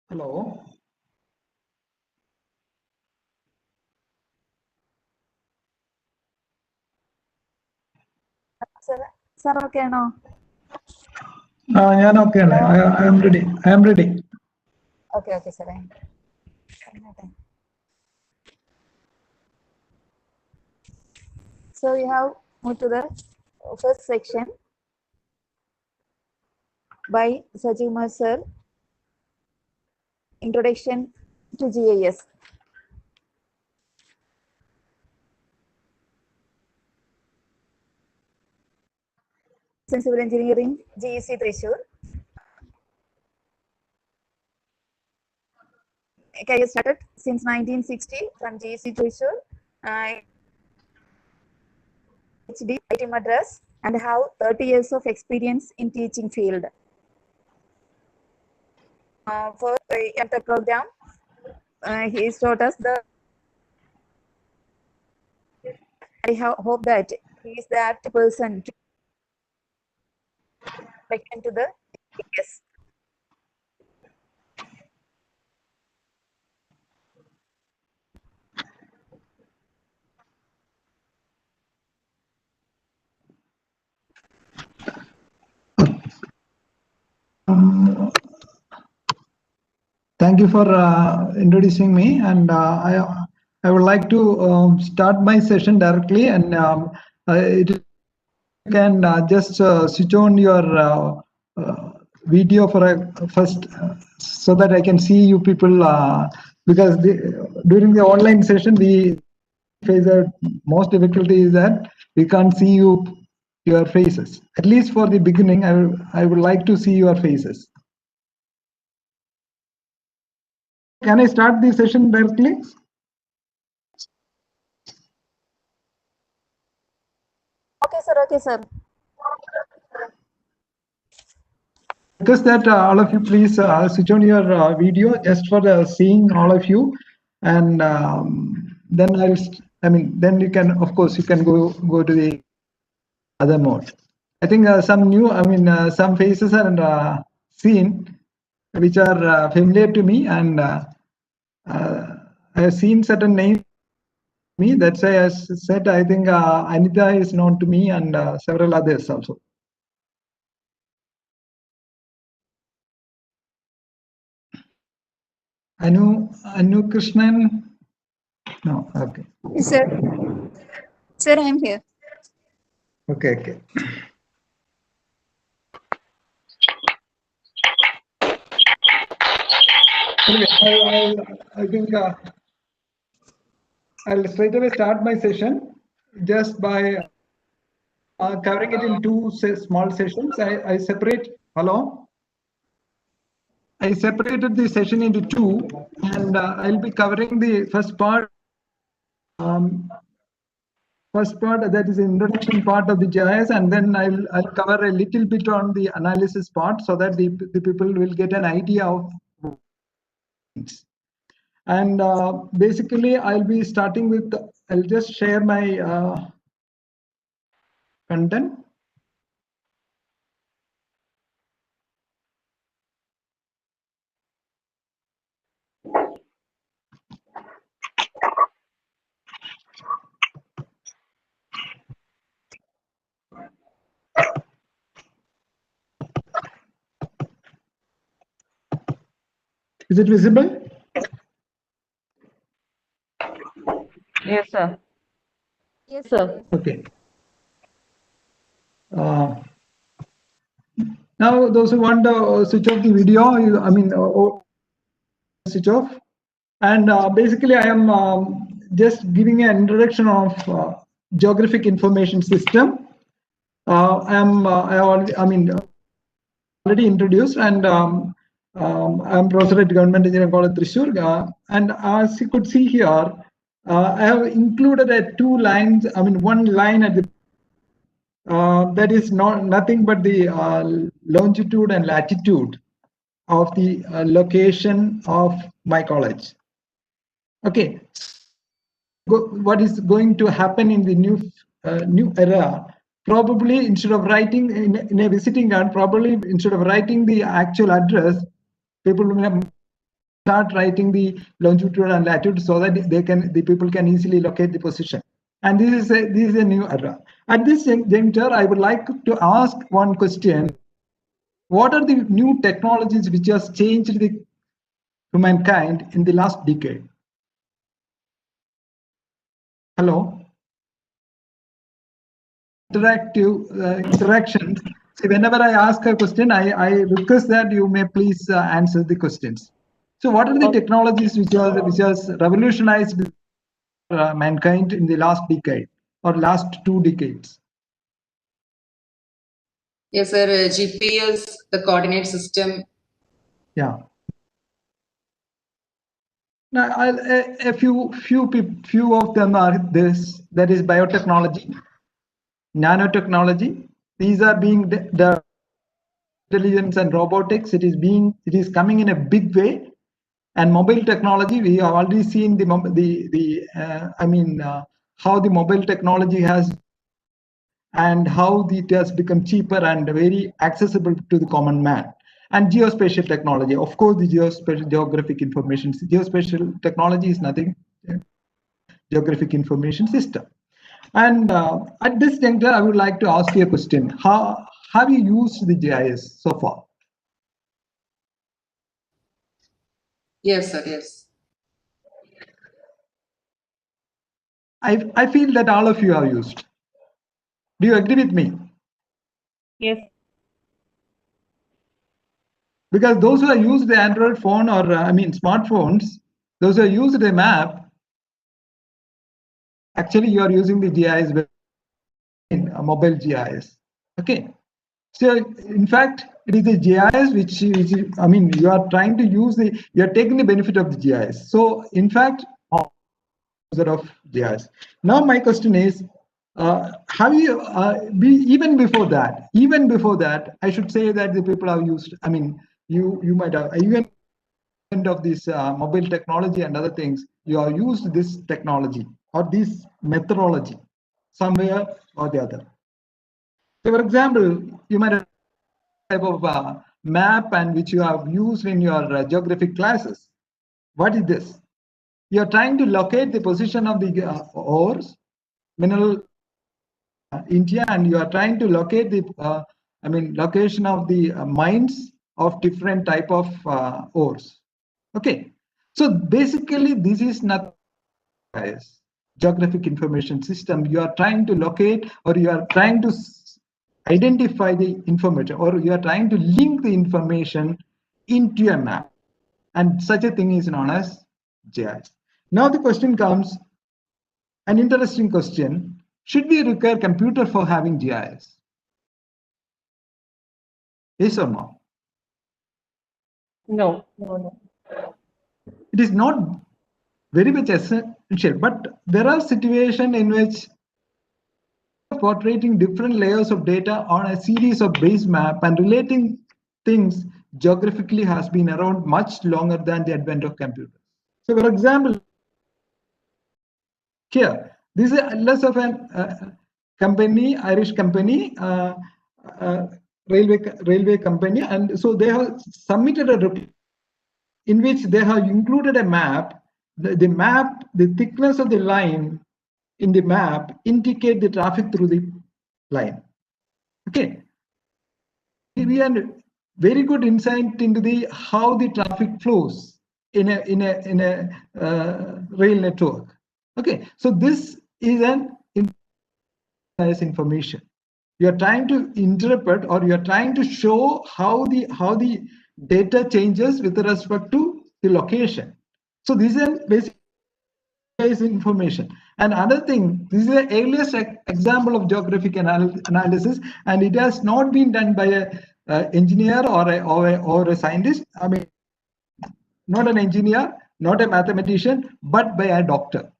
Hello. Sir, okay, no? Yeah, okay. I am ready. I am ready. Okay, sir. So we have moved to the first section by Sajima sir. Introduction to GIS. Civil Engineering, GEC Thrissur. Career started since 1960 from GEC Thrissur. PhD IT Madras and have 30 years of experience in teaching field. For the program, he taught us the. I hope that he is the apt person to get into the GIS. Thank you for introducing me, and I would like to start my session directly, and you can just switch on your video for a first, so that I can see you people, because during the online session we face the most difficulty is that we can't see your faces. At least for the beginning, I would like to see your faces. Can I start the session directly? Okay, sir. Okay, sir. Request that all of you please switch on your video just for seeing all of you, and then then you can, of course, you can go to the other mode. I think some new, some faces are seen which are familiar to me, and I have seen certain names. That's why I said I think Anita is known to me, and several others also. Anu Krishnan. No, okay. Sir. Sir, I am here. Okay. Anyway, I think I'll straight away start my session just by covering it in two small sessions. I separate. Hello. I separated the session into two, and I'll be covering the first part. That is the introduction part of the GIS, and then I'll cover a little bit on the analysis part, so that the people will get an idea of. And basically, I'll be starting with. I'll just share my content. Is it visible? Yes, sir. Yes, sir. Okay. Now, those who want to switch off the video, switch off. And basically, I am just giving an introduction of geographic information system. I already introduced, and I'm professor at Government Engineering College, Thrissur. And as you could see here, I have included one line at the that is nothing but the longitude and latitude of the location of my college. Okay. what is going to happen in the new era. Probably instead of writing in a visiting card, probably instead of writing the actual address, people will start writing the longitude and latitude so that the people can easily locate the position. And this is a new era. At this juncture, I would like to ask one question: what are the new technologies which has changed the humankind in the last decade? Hello? Interactions. So whenever I ask a question, I request that you may please answer the questions. So what are the technologies which has revolutionized mankind in the last decade or last 2 decades? Yes, sir. GPS, the coordinate system. Yeah. Now, a few of them are this. That is biotechnology, nanotechnology. These are being the intelligence and robotics. It is coming in a big way. And mobile technology, we have already seen how the mobile technology has and how it has become cheaper and very accessible to the common man. And geospatial technology, of course, the geographic information. Geospatial technology is nothing geographic information system. And at this juncture, I would like to ask you a question. How have you used the GIS so far? Yes, sir. Yes. I feel that all of you have used. Do you agree with me? Yes. Because those who have used the Android phone or smartphones, those who have used the map, actually you are using the GIS in a mobile GIS. Okay. So in fact, it is the GIS which you are trying to use you are taking the benefit of the GIS. So in fact, user of GIS. Now my question is, have you even before that, I should say that the people have used. You might have even of this mobile technology and other things. You have used this technology or this methodology somewhere or the other. So, for example, you might have type of map and which you have used in your geographic classes. What is this? You are trying to locate the position of the ores, mineral India, and you are trying to locate the location of the mines of different type of ores. Okay, so basically this is not geographic information system. You are trying to locate or you are trying to identify the information or you are trying to link the information into a map, and such a thing is known as GIS. Now the question comes, an interesting question: should we require computer for having GIS? Yes or no? No. No. It is not very much essential, but there are situations in which portraying different layers of data on a series of base map and relating things geographically has been around much longer than the advent of computers. So, for example, here, this is less of an company, Irish company, railway company, and so they have submitted a report in which they have included a map. The map, the thickness of the line in the map indicate the traffic through the line. Okay, we have very good insight into the how the traffic flows in a rail network. Okay, so this is an information. You are trying to interpret or you are trying to show how the data changes with respect to the location. So this is basically information. And another thing, this is the earliest example of geographic analysis, and it has not been done by a engineer or a scientist. Not an engineer, not a mathematician, but by a doctor.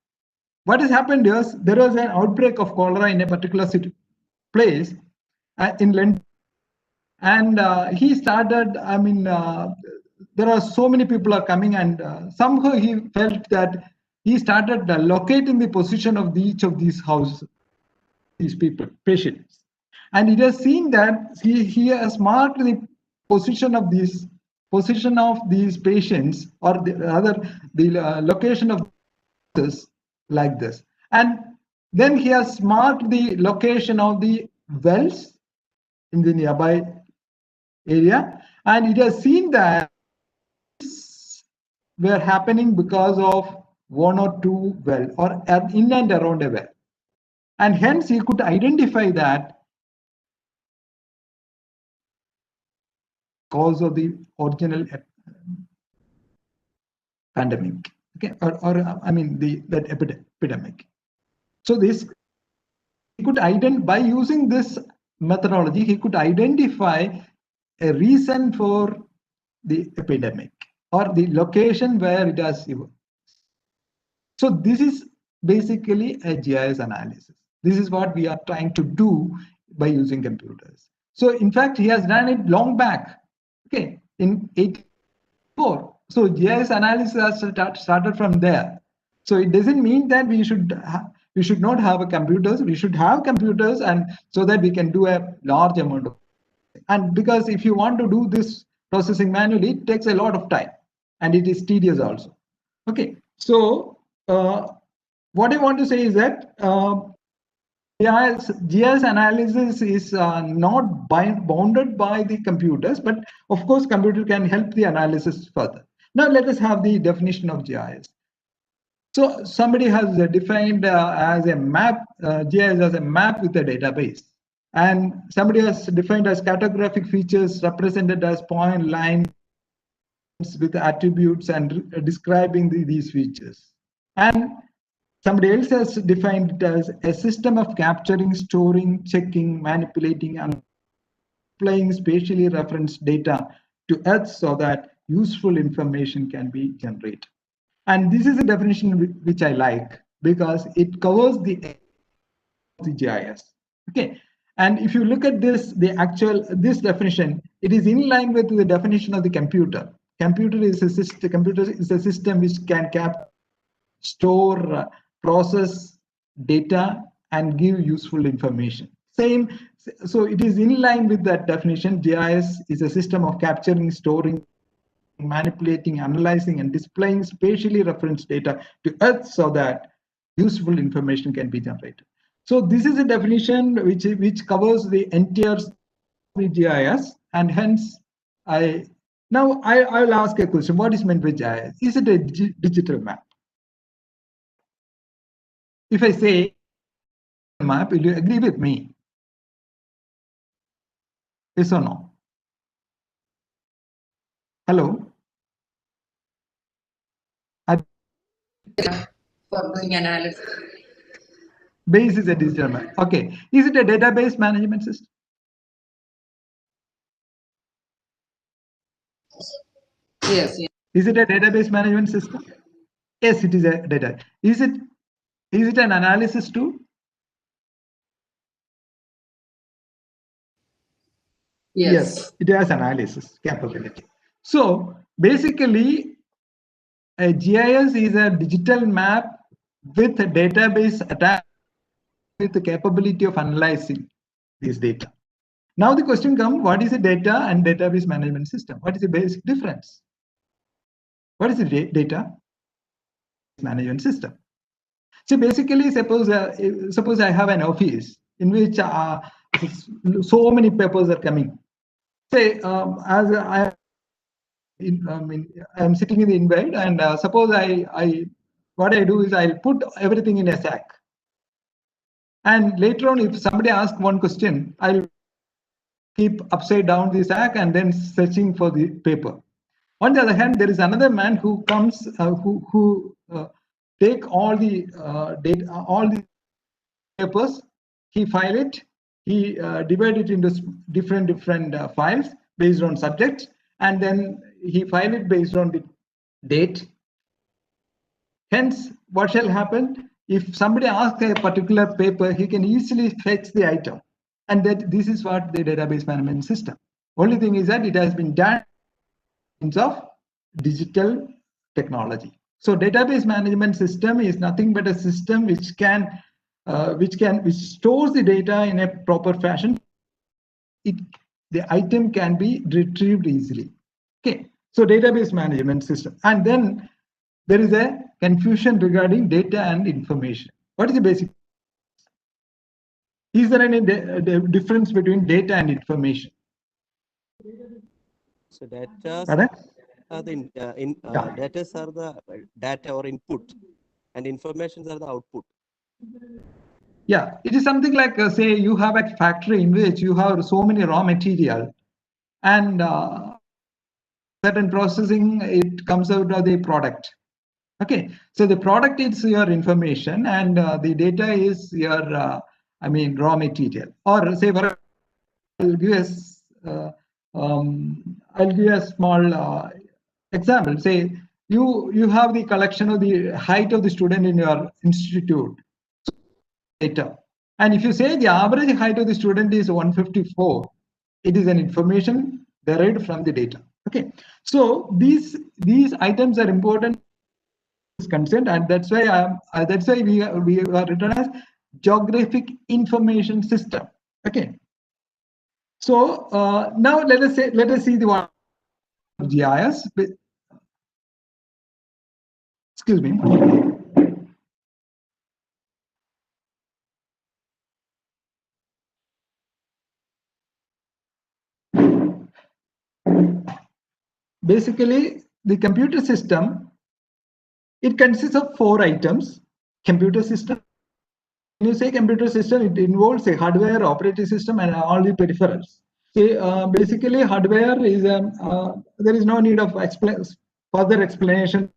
What has happened is there was an outbreak of cholera in a particular place in London, and he started. There are so many people are coming, and somehow he felt that he started locating the position of each of these houses, these people, patients. And it has seen that he has marked the position of these patients, or the location of this like this. And then he has marked the location of the wells in the nearby area, and it has seen that were happening because of one or two well, or in and around a well. And hence he could identify that cause of the original pandemic, okay, or I mean that epidemic. So this, he could identify, by using this methodology, he could identify a reason for the epidemic or the location where it has evolved. So this is basically a GIS analysis. This is what we are trying to do by using computers. So in fact, he has done it long back, okay, in 1984. So GIS analysis has started from there. So it doesn't mean that we should not have a computers. We should have computers, and so that we can do a large amount of. And because if you want to do this processing manually, it takes a lot of time, and it is tedious also. Okay, so what I want to say is that GIS analysis is not bounded by the computers, but of course, computer can help the analysis further. Now let us have the definition of GIS. So somebody has defined as a map, GIS as a map with a database. And somebody has defined as cartographic features represented as point lines with attributes and describing these features. And somebody else has defined it as a system of capturing, storing, checking, manipulating, and displaying spatially referenced data to Earth so that useful information can be generated. And this is a definition which I like, because it covers the GIS. Okay. And if you look at this, this definition, it is in line with the definition of the computer. Computer is a system which can store, process data, and give useful information. So it is in line with that definition. GIS is a system of capturing, storing, manipulating, analyzing, and displaying spatially referenced data to Earth so that useful information can be generated. So this is a definition which covers the entire GIS, and hence I will ask a question. What is meant by GIS? Is it a digital map? If I say map, will you agree with me? Yes or no? Hello? For doing analysis. Base is a digital map. Okay. Is it a database management system? Yes, yes. Is it a database management system? Yes, it is a data. Is it an analysis tool? Yes, it has analysis capability. So basically, a GIS is a digital map with a database attached with the capability of analyzing this data. Now the question comes, what is a data and database management system? What is the basic difference? What is a data management system? So basically, suppose I have an office in which so many papers are coming. Say, as I'm sitting in the invite, and suppose what I do is I'll put everything in a sack. And later on, if somebody asks one question, I'll keep upside down the sack and then searching for the paper. On the other hand, there is another man who comes, who take all the data, all the papers, he file it, he divide it into different files based on subjects, and then he file it based on the date. Hence, what shall happen? If somebody asks a particular paper, he can easily fetch the item. And that this is what the database management system. Only thing is that it has been done in terms of digital technology. So database management system is nothing but a system which stores the data in a proper fashion. The item can be retrieved easily. Okay, so database management system. And then there is a confusion regarding data and information. What is the basic? Is there any difference between data and information? So data Correct? are the data are the data or input, and informations are the output. Yeah, it is something like say you have a factory in which you have so many raw material, and certain processing, it comes out of the product. Okay, so the product is your information, and the data is your raw material. Or say, I'll give a small example. Say you have the collection of the height of the student in your institute data, and if you say the average height of the student is 154, it is an information derived from the data. Okay, so these items are important consent, and that's why we are written as geographic information system. Okay, so now let us see the one GIS. Excuse me. Basically, the computer system, it consists of 4 items. Computer system. When you say computer system, it involves a hardware, operating system, and all the peripherals. See, basically, hardware is there is no need of further explanation.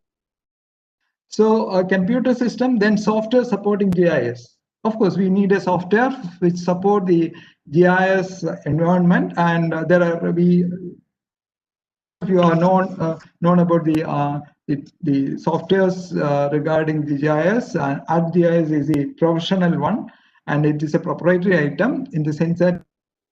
So, a computer system, then software supporting GIS. Of course, we need a software which support the GIS environment, and you are known about the softwares regarding the GIS. ArcGIS is a professional one, and it is a proprietary item in the sense that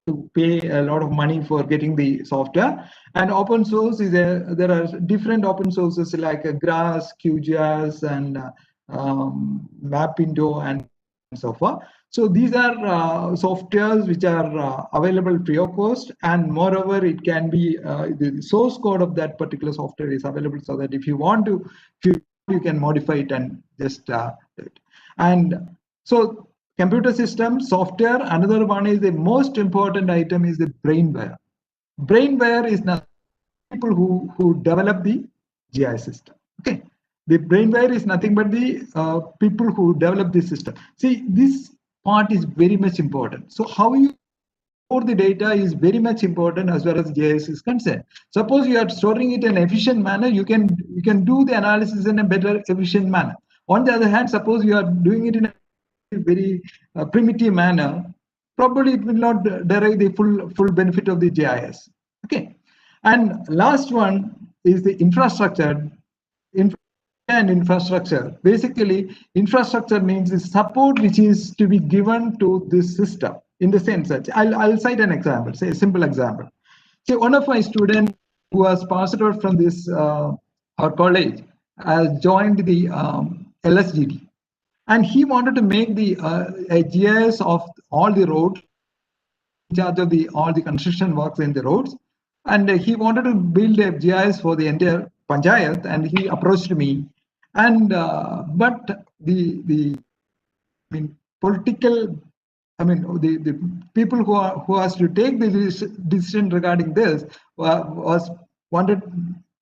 to pay a lot of money for getting the software. And open source is there are different open sources like GRASS, QGIS, and Mapindo, and so forth. So these are softwares which are available free of cost, and moreover, it can be the source code of that particular software is available, so that if you want to, you can modify it and just do it. And so computer system, software, another one is the most important item is the brainware. Brainware is not people who develop the GIS system. Okay, the brainware is nothing but the people who develop the system. See, this part is very much important. So how you store the data is very much important as far as GIS is concerned. Suppose you are storing it in an efficient manner, you can do the analysis in a better efficient manner. On the other hand, suppose you are doing it in a very primitive manner, probably it will not derive the full benefit of the GIS. Okay, and last one is the infrastructure. Infrastructure. Basically, infrastructure means the support which is to be given to this system. In the sense that I'll cite an example. Say a simple example. Say one of my students who was passed out from this our college joined the LSGD, and he wanted to make the a GIS of all the roads, in charge of all the construction works in the roads, and he wanted to build a GIS for the entire panchayat, and he approached me, and but the political, the people who has to take the decision regarding this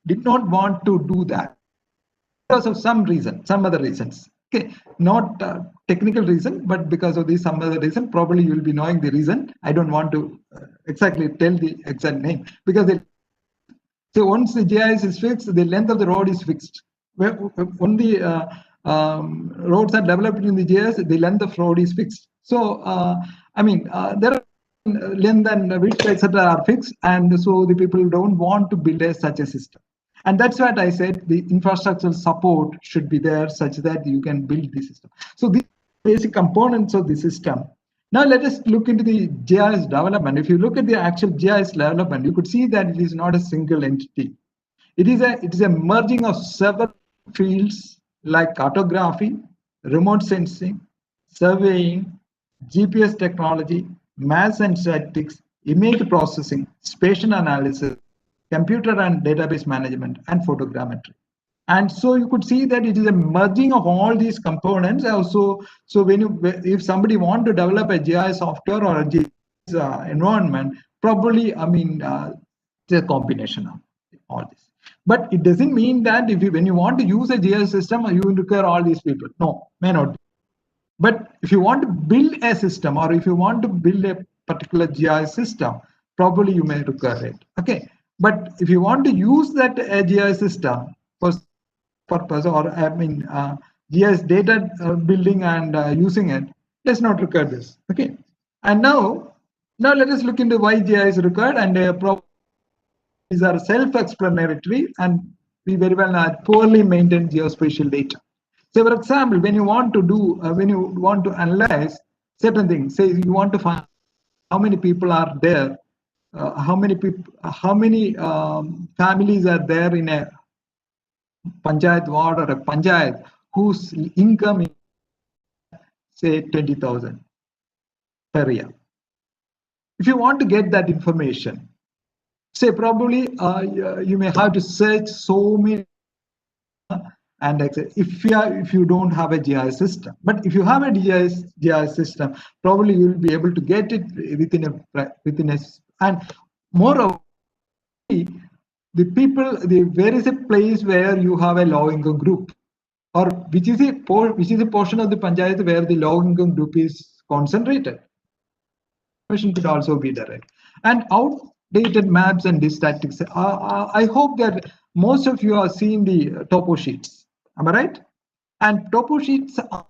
did not want to do that because of some other reasons. Okay, not technical reason, but because of some other reason. Probably you will be knowing the reason. I don't want to exactly tell the exact name, because so once the GIS is fixed, the length of the road is fixed. When the roads are developed in the GIS, the length of road is fixed. So there are length and width, etc., are fixed, and so the people don't want to build such a system. And that's what I said, the infrastructure support should be there such that you can build the system. So these basic components of the system. Now let us look into the GIS development. If you look at the actual GIS development, you could see that it is not a single entity. It is a merging of several fields like cartography, remote sensing, surveying, GPS technology, mass and statistics, image processing, spatial analysis, computer and database management, and photogrammetry. And so you could see that it is a merging of all these components. Also, so when you, if somebody want to develop a GIS software or a GIS environment, probably, I mean, it's a combination of all this. But it doesn't mean that if you, when you want to use a GIS system, you will require all these people. No, may not. But if you want to build a system, or if you want to build a particular GIS system, probably you may require it. Okay. But if you want to use that GIS system for purpose, or I mean, GIS data building and using it, does not require this. Okay. And now let us look into why GIS is required, and these are self-explanatory, and we very well know poorly maintained geospatial data. So, for example, when you want to do, when you want to analyze certain things, say you want to find how many people are there, how many people, how many families are there in a panchayat ward or a panchayat whose income is, say, 20,000 per year. If you want to get that information, say probably you may have to search so many, and if you don't have a GIS system. But if you have a GIS system, probably you will be able to get it within a and moreover, the people, there is a place where you have a low income group, or which is a portion of the panchayat where the low income group is concentrated. Information could also be direct. And outdated maps and the statistics. I hope that most of you are seeing the topo sheets. Am I right? And topo sheets are,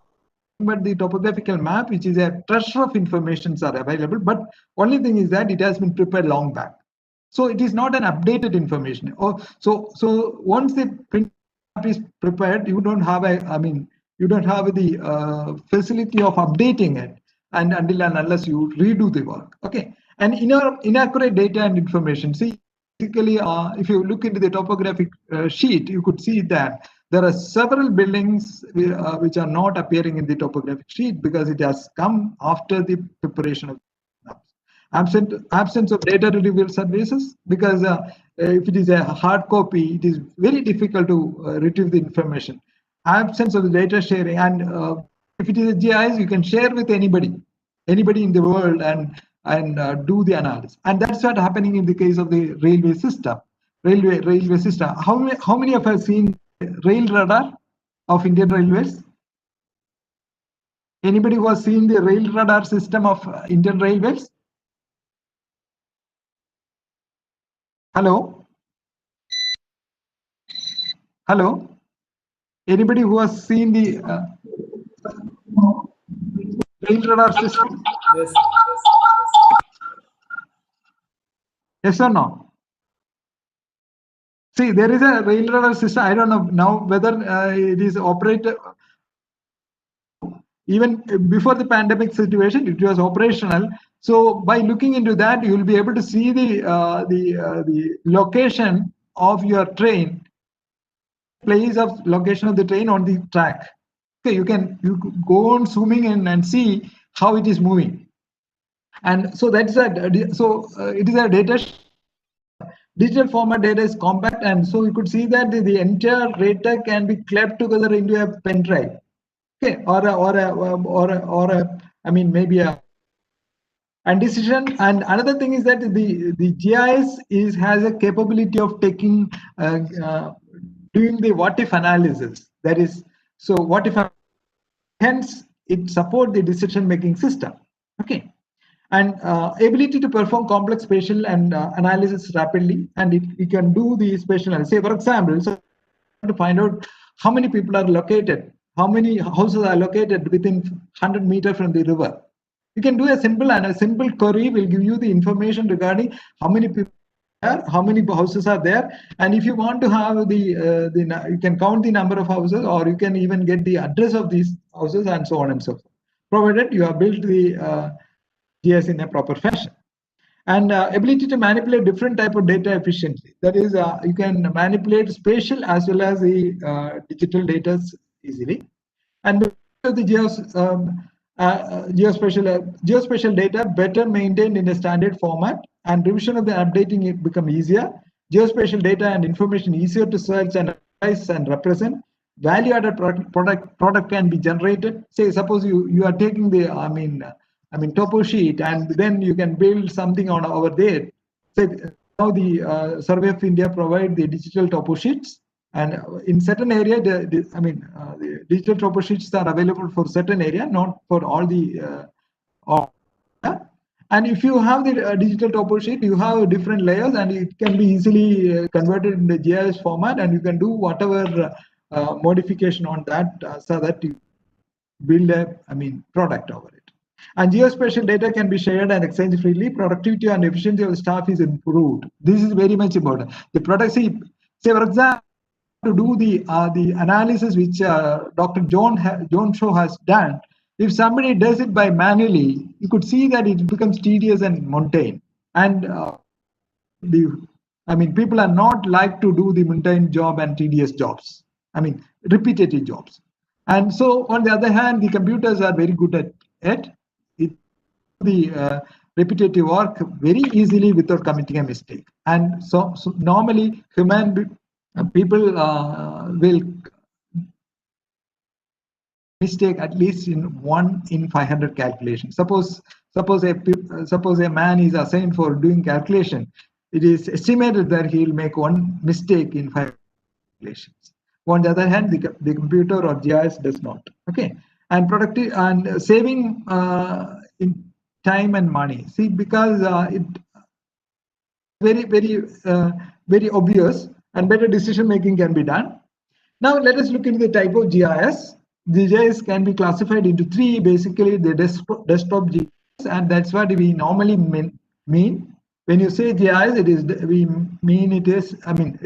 but the topographical map, which is a treasure of informations, are available. But only thing is that it has been prepared long back, so it is not an updated information. So once the print map is prepared, you don't have a, I mean, you don't have the facility of updating it, and until and unless you redo the work. Okay. And inaccurate data and information. See, basically, if you look into the topographic sheet, you could see that there are several buildings which are not appearing in the topographic sheet because it has come after the preparation of maps. Absence of data retrieval services, because if it is a hard copy, it is very difficult to retrieve the information. Absence of the data sharing, and if it is a GIS, you can share with anybody in the world, and do the analysis. And that's what happening in the case of the railway system. Railway system. How many of us seen rail radar of Indian Railways? Anybody who has seen the rail radar system of Indian Railways? Hello? Hello? Anybody who has seen the rail radar system? Yes. Yes or no? See, there is a rail radar system. I don't know now whether it is operated. Even before the pandemic situation, it was operational. So by looking into that, you will be able to see the location of your train, place of location of the train on the track. Okay, you go on zooming in and see how it is moving. And so that's that. So it is a data. Digital format data is compact, and so you could see that the entire data can be clapped together into a pen drive. Okay, or I mean, maybe a and decision. And another thing is that the GIS has a capability of taking doing the what if analysis. That is, so what if, hence it support the decision making system. Okay. And ability to perform complex spatial and analysis rapidly, and it can do the spatial analysis. Say, for example, so to find out how many people are located, how many houses are located within 100 meters from the river. You can do a simple query will give you the information regarding how many people are there, how many houses are there, and if you want to have you can count the number of houses, or you can even get the address of these houses, and so on and so forth, provided you have built the GIS in a proper fashion. and ability to manipulate different type of data efficiently. That is, you can manipulate spatial as well as the digital data easily. And the geospatial data better maintained in a standard format, and revision of the updating it become easier. Geospatial data and information easier to search and analyze and represent. Value-added product can be generated. Say, suppose you are taking the topo sheet, and then you can build something on over there. Say, now the Survey of India provide the digital topo sheets, and in certain area, the digital topo sheets are available for certain area, not for all the. And if you have the digital topo sheet, you have different layers, and it can be easily converted in the GIS format, and you can do whatever modification on that, so that you build a product over it. And geospatial data can be shared and exchanged freely. Productivity and efficiency of the staff is improved. This is very much important. The product, say for example, to do the analysis which Dr. John Shaw has done. If somebody does it by manually, you could see that it becomes tedious and mundane. And people are not like to do the mundane job and tedious jobs. Repetitive jobs. And so, on the other hand, the computers are very good at it. The repetitive work very easily without committing a mistake. And so normally, people will mistake at least in 1 in 500 calculations. Suppose a man is assigned for doing calculation. It is estimated that he will make 1 mistake in 5 calculations. On the other hand, the computer or GIS does not. Okay, and productive and saving in time and money. See, because it very obvious, and better decision making can be done. Now let us look into the type of GIS. The GIS can be classified into 3, basically the desktop GIS, and that's what we normally mean. When you say GIS, it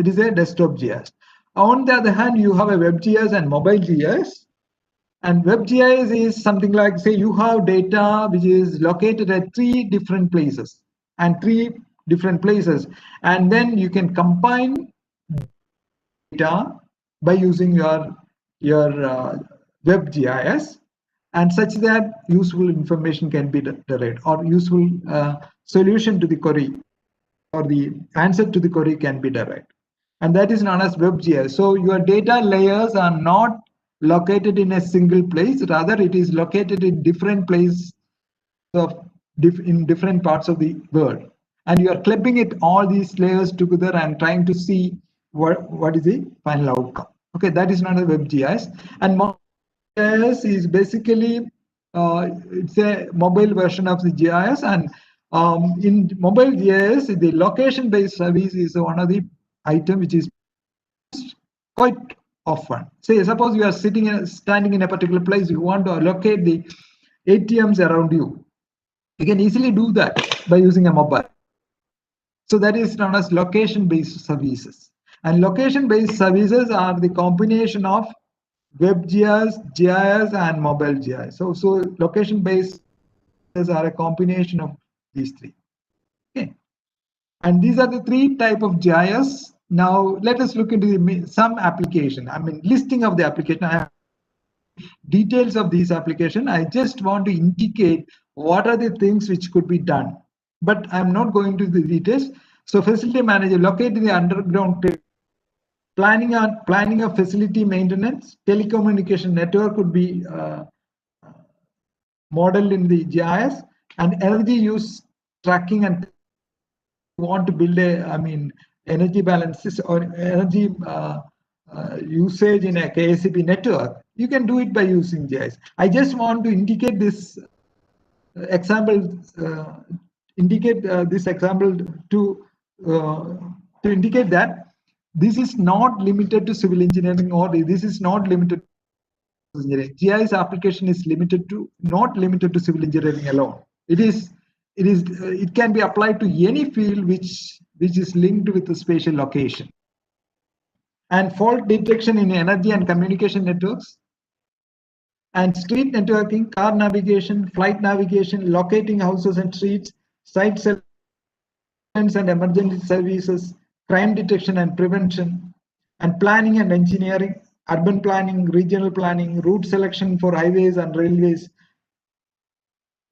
is a desktop GIS. On the other hand, you have a web GIS and mobile GIS. And web GIS is something like, say, you have data which is located at 3 different places, and then you can combine data by using your web GIS, and such that useful information can be derived, or useful solution to the query, or the answer to the query can be derived, and that is known as web GIS. So your data layers are not located in a single place, rather it is located in different places in different parts of the world, and you are clipping all these layers together and trying to see what is the final outcome. Okay, that is not a web GIS. And mobile GIS is basically it's a mobile version of the GIS, and in mobile GIS, the location-based service is one of the item which is quite often. Say, suppose you are standing in a particular place, you want to locate the ATMs around you. You can easily do that by using a mobile. So that is known as location-based services. And location-based services are the combination of web GIS, GIS, and mobile GIS. So location-based are a combination of these 3. Okay, and these are the 3 type of GIS. Now let us look into some application. Listing of the application. I have details of these application. I just want to indicate what are the things which could be done, but I'm not going to the details. So facility manager, locating the underground, planning of facility maintenance, telecommunication network could be modeled in the GIS, and energy use tracking, and want to build a energy balances or energy usage in a KSCP network, you can do it by using GIS. I just want to indicate this example, to indicate that this is not limited to civil engineering, or this is not limited to engineering. GIS application is not limited to civil engineering alone. It can be applied to any field which is linked with the spatial location. And fault detection in energy and communication networks, and street networking, car navigation, flight navigation, locating houses and streets, site and emergency services, crime detection and prevention, and planning and engineering, urban planning, regional planning, route selection for highways and railways,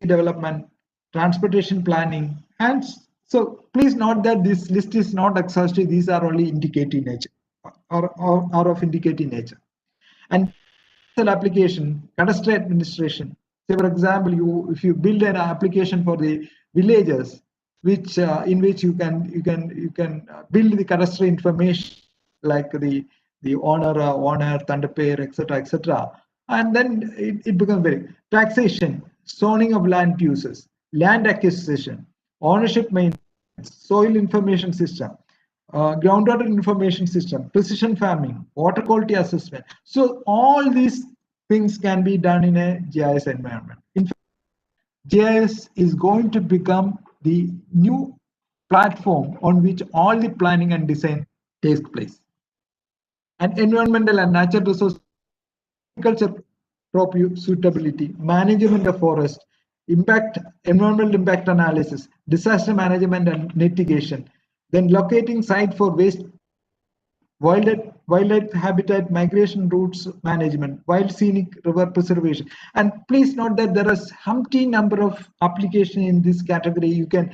development, transportation planning. And so please note that this list is not exhaustive. These are only indicative nature or of indicative nature. And application, cadastral administration. Say for example, if you build an application for the villages, which in which you can build the cadastral information like the owner, thunderpair, etc., and then it becomes very taxation, zoning of land uses, land acquisition, ownership maintenance, soil information system, groundwater information system, precision farming, water quality assessment. So all these things can be done in a GIS environment. In fact, GIS is going to become the new platform on which all the planning and design takes place. And environmental and natural resource, agriculture crop suitability, management of forest, environmental impact analysis, disaster management and mitigation, then locating site for waste, wildlife habitat migration routes management, wild scenic river preservation. And please note that there is humpty number of applications in this category. You can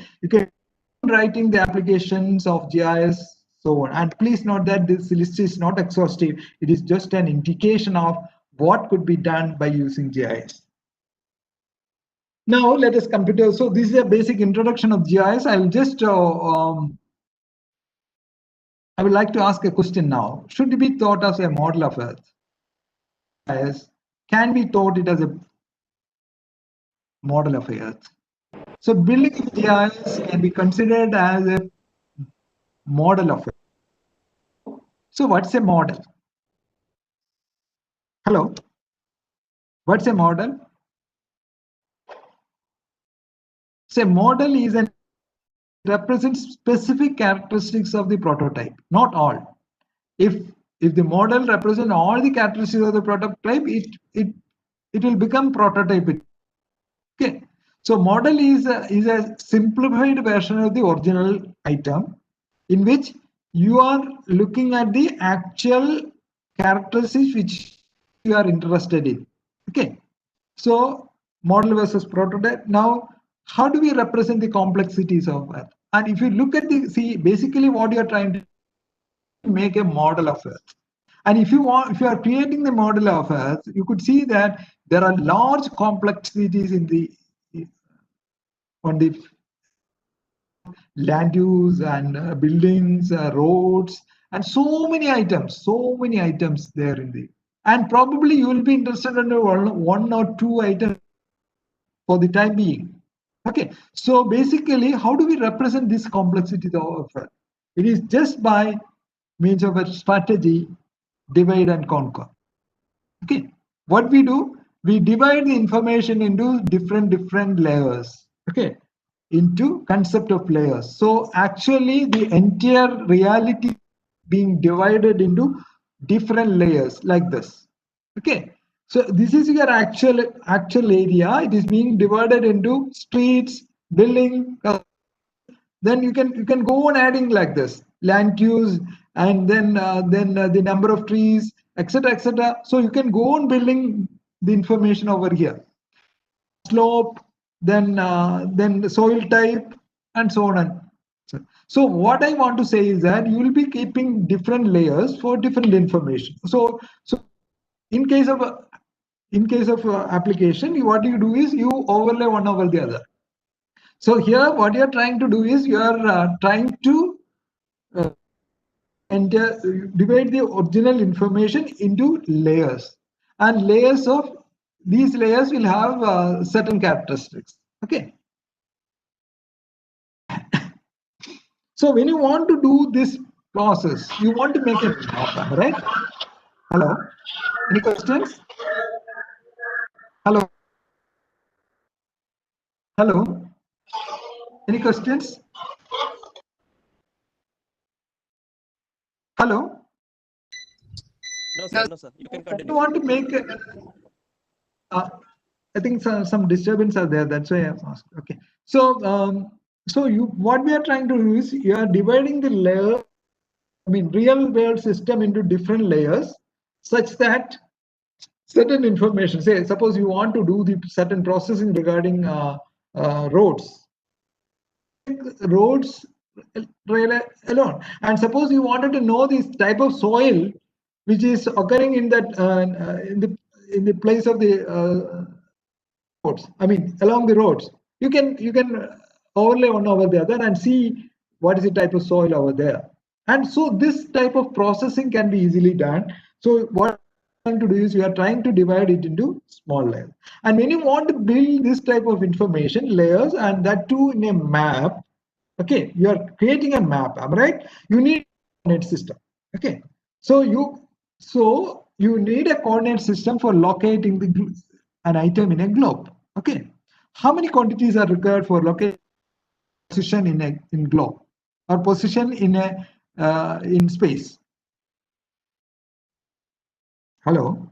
writing the applications of GIS, so on. And please note that this list is not exhaustive. It is just an indication of what could be done by using GIS. Now let us come to, so this is a basic introduction of GIS. I will just I would like to ask a question now. Should it be thought as a model of Earth? GIS can be thought it as a model of Earth. So building GIS can be considered as a model of Earth. So what's a model? Hello? What's a model? So a model is an represents specific characteristics of the prototype, not all. If the model represents all the characteristics of the prototype, it will become prototype. Okay, so model is a simplified version of the original item, in which you are looking at the actual characteristics which you are interested in. Okay, so model versus prototype. Now, how do we represent the complexities of Earth? And if you look at basically what you are trying to make a model of Earth. And if you are creating the model of Earth, you could see that there are large complexities on the land use and buildings, roads, and so many items there in the. And probably you will be interested in one or two items for the time being. Okay, so basically, how do we represent this complexity of Earth? It is just by means of a strategy, divide and conquer. Okay, what we do, we divide the information into different layers. Okay, into concept of layers. So actually, the entire reality being divided into different layers like this. Okay, so this is your actual area. It is being divided into streets, building. Then you can go on adding like this, land use, and then the number of trees, etc. So you can go on building the information over here. Slope, then the soil type, and so on. And so what I want to say is that you will be keeping different layers for different information. So in case of application, what you do is you overlay one over the other. So here, what you're trying to do is you are trying to divide the original information into layers, and these layers will have certain characteristics. Okay. So when you want to do this process, you want to make it happen, right? Hello. Any questions? Hello. Hello. Any questions? Hello. No, sir. No, sir. You can continue. You want to make I think some disturbance are there. That's why I asked. Okay. So So what we are trying to do is you are dividing the layer, I mean real world system into different layers such that certain information, say suppose you want to do the certain processing regarding roads alone, and suppose you wanted to know this type of soil which is occurring in that in the place of the roads, I mean along the roads, you can overlay one over the other and see what is the type of soil over there. And so this type of processing can be easily done. So what you're trying to do is you are trying to divide it into small layers. And when you want to build this type of information layers, and that too in a map, okay, you are creating a map, am I right? You need a coordinate system. Okay, so you need a coordinate system for locating an item in a globe. Okay, how many quantities are required for locating position in globe or position in space? Hello,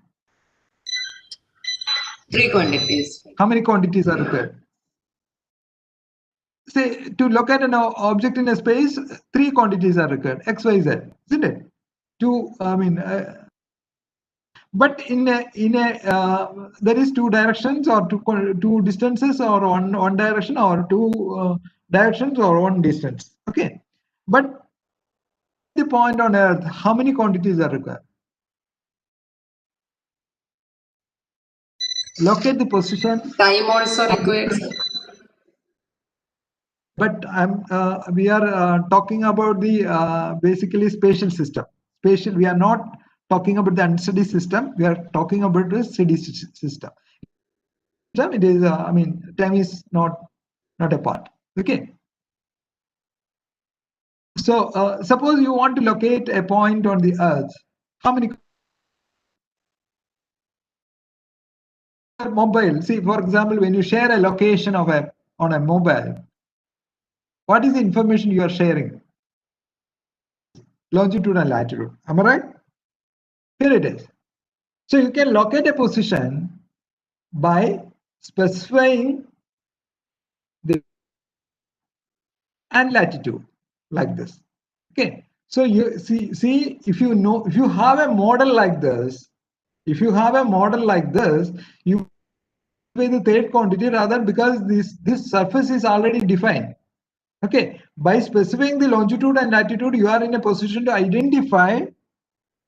3 quantities. how many quantities are required? Say to locate an object in a space, 3 quantities are required: X, Y, Z, isn't it? I mean. But there is 2 directions or two distances, or one direction, or 2 directions, or 1 distance. Okay, but the point on Earth, how many quantities are required? Locate the position. Time also required, sir. But we are talking about the basically spatial system. Spatial. We are not talking about the unsteady system. We are talking about the steady system. It is. I mean, time is not a part. Okay. So suppose you want to locate a point on the Earth. How many? Mobile. See, for example, when you share a location of on a mobile, what is the information you are sharing? Longitude and latitude. Am I right? Here it is. So you can locate a position by specifying the and latitude like this. Okay. So you see if you have a model like this, you by the 3rd quantity rather, because this surface is already defined. Okay, by specifying the longitude and latitude, you are in a position to identify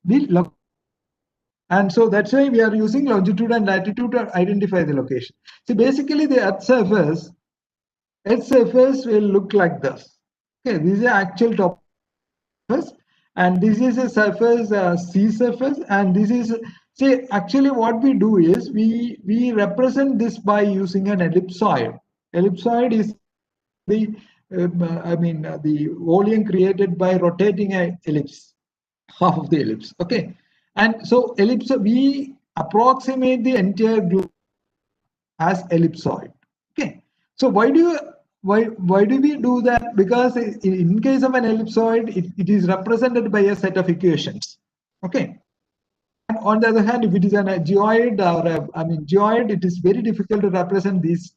the location. And so that's why we are using longitude and latitude to identify the location. So basically the Earth surface will look like this. Okay, this is the actual top surface, and this is a surface, sea surface, and this is, see, actually what we do is we represent this by using an ellipsoid. Ellipsoid is the the volume created by rotating an ellipse, half of the ellipse. Okay, and so ellipse, we approximate the entire globe as ellipsoid. Okay, so why do we do that? Because in case of an ellipsoid, it is represented by a set of equations. Okay, and on the other hand, if it is a geoid or geoid, it is very difficult to represent these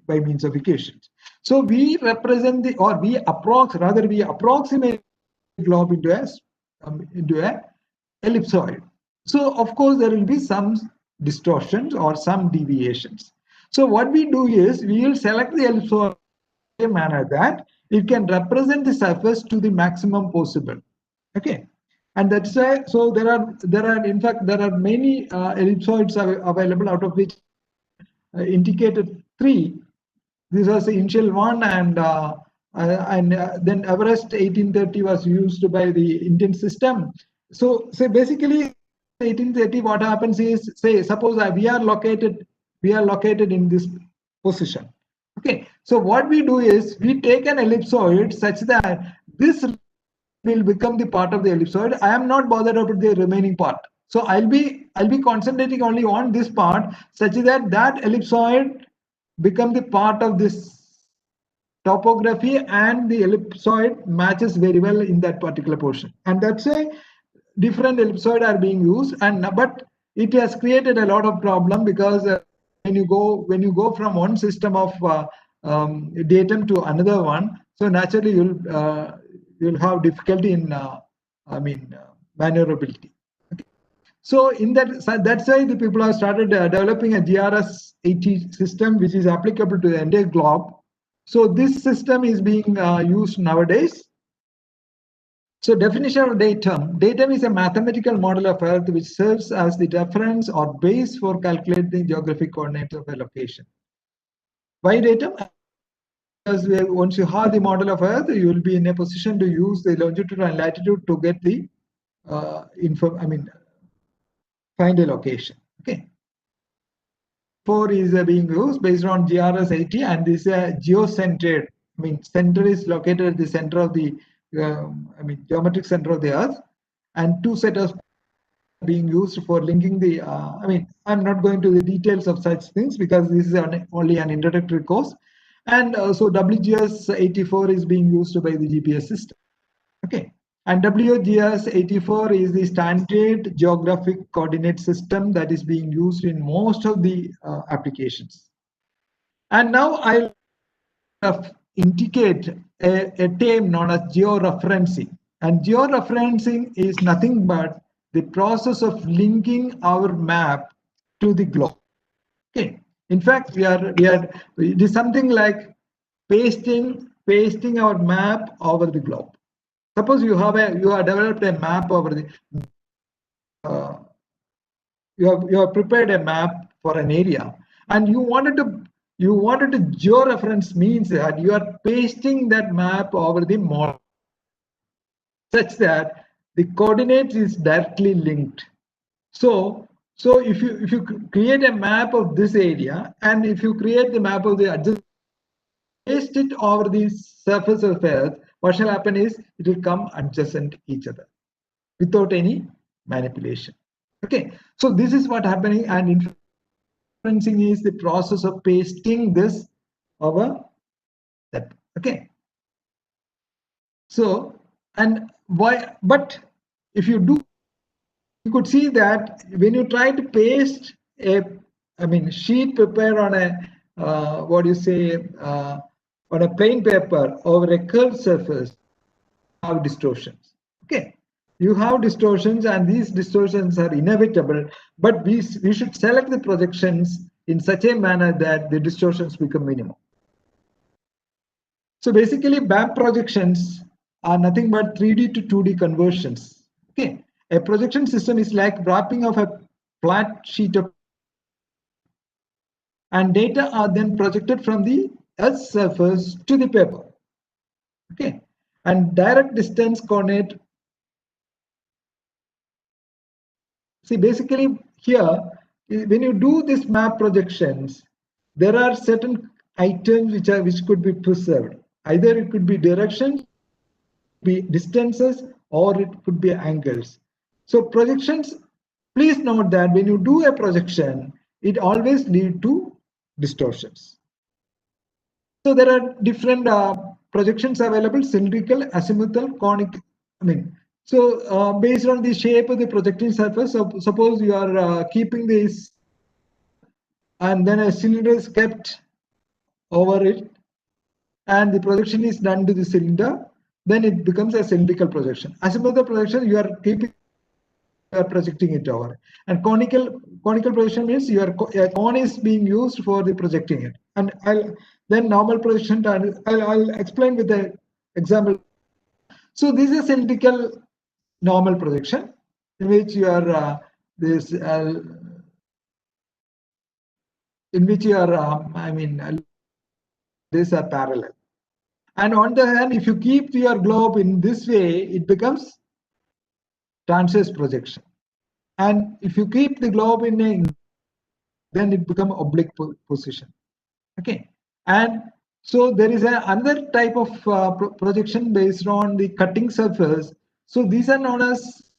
by means of equations. So we represent we approximate the globe into a ellipsoid. So of course there will be some distortions or some deviations. So what we do is we will select the ellipsoid in a manner that it can represent the surface to the maximum possible. Okay, and that's why. So there are in fact there are many ellipsoids available, out of which indicated 3. This was the initial one, and then Everest 1830 was used by the Indian system. So basically 1830, what happens is, say suppose we are located in this position. Okay, so what we do is we take an ellipsoid such that this will become the part of the ellipsoid. I am not bothered about the remaining part. So I'll be concentrating only on this part such that ellipsoid become the part of this topography, and the ellipsoid matches very well in that particular portion. And that's why different ellipsoid are being used. And but it has created a lot of problem, because when you go from one system of datum to another one. So naturally, you'll have difficulty in maneuverability. Okay. So that's why the people have started developing a GRS 80 system, which is applicable to the entire globe. So this system is being used nowadays. So definition of datum. Datum is a mathematical model of Earth which serves as the reference or base for calculating geographic coordinates of a location. Why datum? Because once you have the model of Earth, you will be in a position to use the longitude and latitude to get the find a location. Okay. 4 is being used based on GRS 80, and this is geocentered. Center is located at the center of the geometric center of the Earth, and 2 sets of being used for linking the. I'm not going to the details of such things because this is only an introductory course, and so WGS 84 is being used by the GPS system. Okay. And WGS 84 is the standard geographic coordinate system that is being used in most of the applications. And now I'll indicate a term known as georeferencing. And georeferencing is nothing but the process of linking our map to the globe. Okay. In fact, it is something like pasting our map over the globe. Suppose you have developed a map over the you have prepared a map for an area, and you wanted to georeference means that you are pasting that map over the model such that the coordinates is directly linked. So if you create a map of this area, and if you create the map of the adjacent, paste it over the surface of Earth, what shall happen is it will come adjacent each other without any manipulation. Okay, so this is what happening, and inferencing is the process of pasting this over that. Okay, so and why? But if you do, you could see that when you try to paste a sheet prepared on a on a plain paper over a curved surface, you have distortions. Okay, you have distortions, and these distortions are inevitable, but we should select the projections in such a manner that the distortions become minimal. So basically, map projections are nothing but 3D to 2D conversions. Okay, a projection system is like wrapping of a flat sheet of, and data are then projected from the Earth's surface to the paper. Okay, and direct distance coordinate. See, basically here, when you do this map projections, there are certain items which could be preserved. Either it could be directions, be distances, or it could be angles. So projections, please note that when you do a projection, it always leads to distortions. So there are different projections available: cylindrical, azimuthal, conic. So based on the shape of the projecting surface, so suppose you are keeping this, and then a cylinder is kept over it, and the projection is done to the cylinder, then it becomes a cylindrical projection. Azimuthal projection, you are projecting it over, and conical projection means a cone is being used for the projecting it. And then normal projection, I'll explain with the example. So this is a cylindrical normal projection in which you are these are parallel. And on the hand, if you keep your globe in this way, it becomes transverse projection. And if you keep the globe in a, then it becomes oblique position. Okay, and so there is another type of projection based on the cutting surface. So these are known as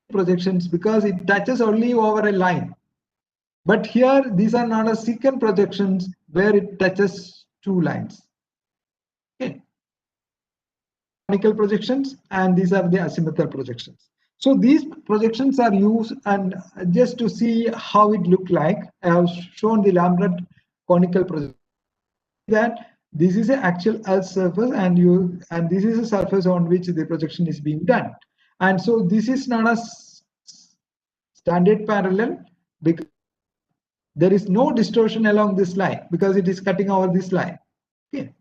projections because it touches only over a line. But here, these are known as secant projections where it touches 2 lines. Okay, conical projections, and these are the azimuthal projections. So these projections are used, and just to see how it looked like, I have shown the Lambert conical projection. that this is an actual Earth surface, and this is a surface on which the projection is being done. And so this is known as standard parallel, because there is no distortion along this line because it is cutting over this line. Okay.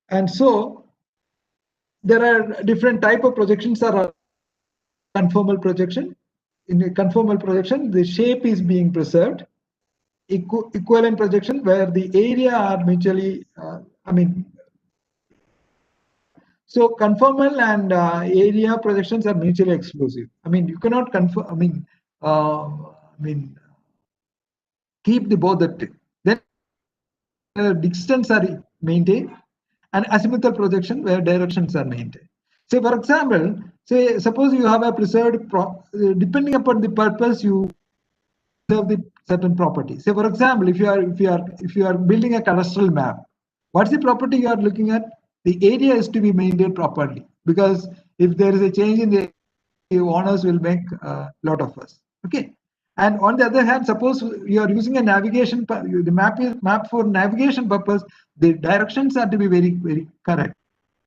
And so there are different type of projections. Are conformal projection. In a conformal projection, the shape is being preserved. Equivalent projection, where the area are mutually, so conformal and area projections are mutually exclusive. You cannot confirm. Keep the both the then distance are maintained, and azimuthal projection where directions are maintained. Say for example, suppose you have a preserved depending upon the purpose you preserve the certain property. Say for example, if you are building a cadastral map, what's the property you are looking at? The area is to be maintained properly, because if there is a change in the owners will make a lot of fuss. Okay. And on the other hand, suppose you are using a navigation, the map is map for navigation purpose, the directions are to be very, very correct.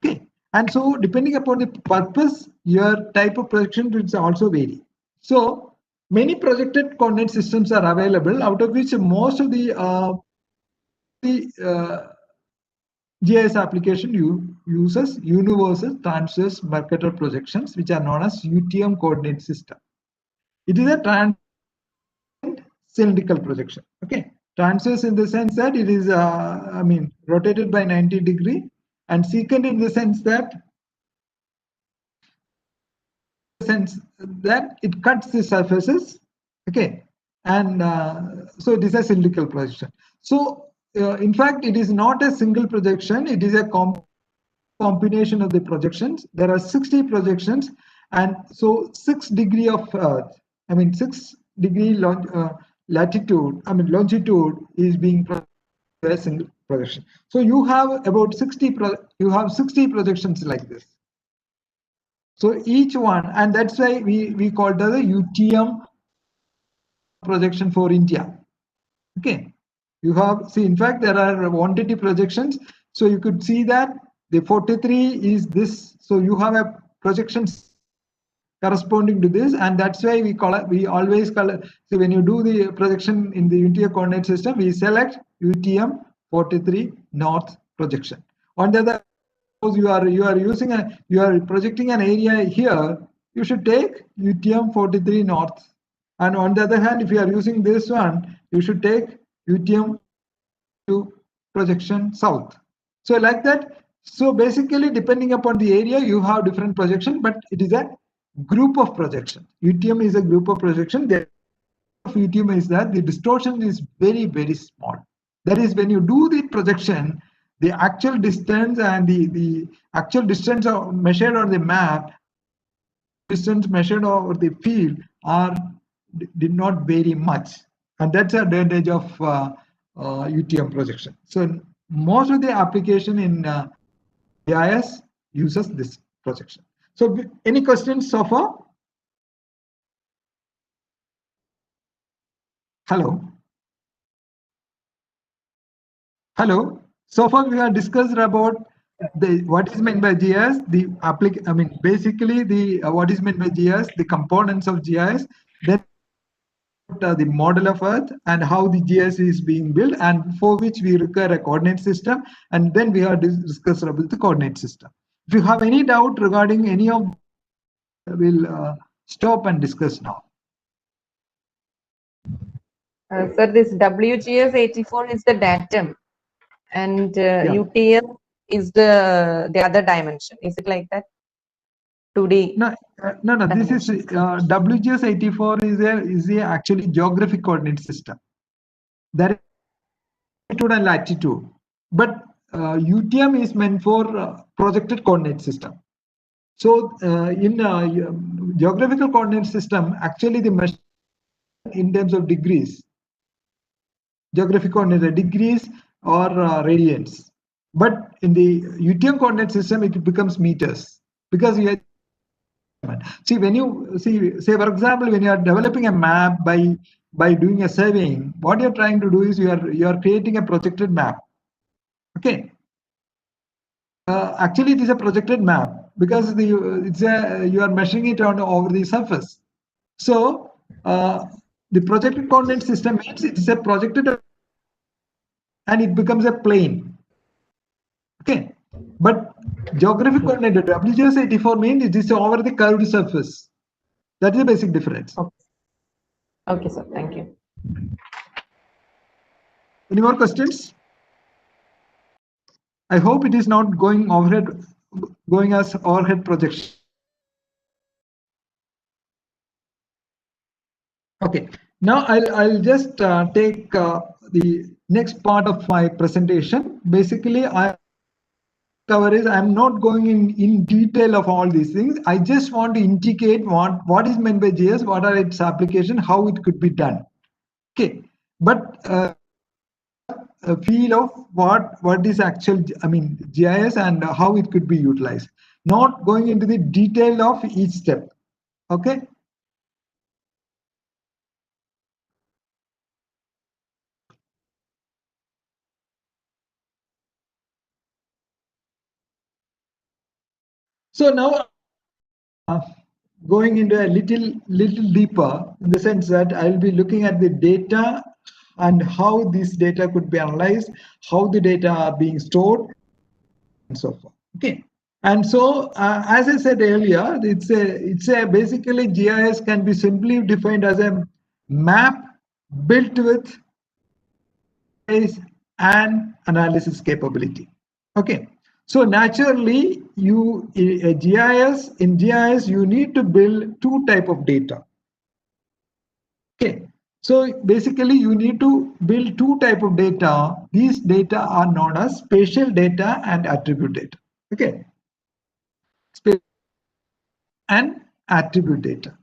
Okay. And so depending upon the purpose, your type of projection will also vary. So many projected coordinate systems are available, out of which most of the GIS application uses universal transverse Mercator projections, which are known as UTM coordinate system. It is a transverse cylindrical projection. Okay, transverse in the sense that it is, rotated by 90 degree, and secant in the sense that it cuts the surfaces. Okay, and so it is a cylindrical projection. So in fact, it is not a single projection; it is a combination of the projections. There are 60 projections, and so 6 degree of Earth. 6 degree latitude. Longitude is being a single projection. So you have about 60. You have 60 projections like this. So each one, and that's why we call it as a UTM projection for India. Okay, you have, see, in fact there are 180 projections, so you could see that the 43 is this, so you have a projection corresponding to this, and that's why we always call it, so when you do the projection in the UTM coordinate system, we select UTM 43 north projection. On the other, you are projecting an area here, you should take UTM 43 north. And on the other hand, if you are using this one, you should take UTM to projection south. So like that. So basically, depending upon the area, you have different projection, but it is a group of projection. UTM is a group of projection. The of UTM is that the distortion is very, very small. That is, when you do the projection, the actual distance and the actual distance measured on the map, distance measured over the field did not vary much, and that's the advantage of UTM projection. So most of the application in GIS uses this projection. So any questions so far? Hello. So far we have discussed about what is meant by GIS, basically the what is meant by GIS, the components of GIS, then the model of Earth and how the GIS is being built, and for which we require a coordinate system, and then we have discussed about the coordinate system. If you have any doubt regarding any of, we'll stop and discuss now. Sir, this WGS 84 is the datum, and UTM is the other dimension. Is it like that? 2D. No. This is WGS 84 is a actually geographic coordinate system. That is latitude and latitude, but UTM is meant for projected coordinate system. So in geographical coordinate system, actually the measure in terms of degrees, geographic coordinate degrees or radians, but in the UTM coordinate system it becomes meters, because you see, when you see, say for example, when you are developing a map by doing a surveying, what you're trying to do is you are creating a projected map. Okay. Actually, it is a projected map because you are measuring it on over the surface. So the projected coordinate system means it is a projected and it becomes a plane. Okay, but geographic coordinate WGS 84 means it is over the curved surface. That is the basic difference. Okay, sir. Thank you. Any more questions? I hope it is not going overhead, going as overhead projection. Okay, now I'll just take the next part of my presentation. Basically, I'm not going in detail of all these things. I just want to indicate what is meant by GIS, what are its application, how it could be done. Okay, but a feel of what is actual, GIS and how it could be utilized. Not going into the detail of each step. Okay. So now going into a little deeper in the sense that I'll be looking at the data and how this data could be analyzed, how the data are being stored, and so forth. Okay. And so, as I said earlier, it's a basically GIS can be simply defined as a map built with and analysis capability. Okay. So naturally, in GIS you need to build two type of data. Okay. So basically, you need to build two type of data. These data are known as spatial data and attribute data. Okay. And attribute data.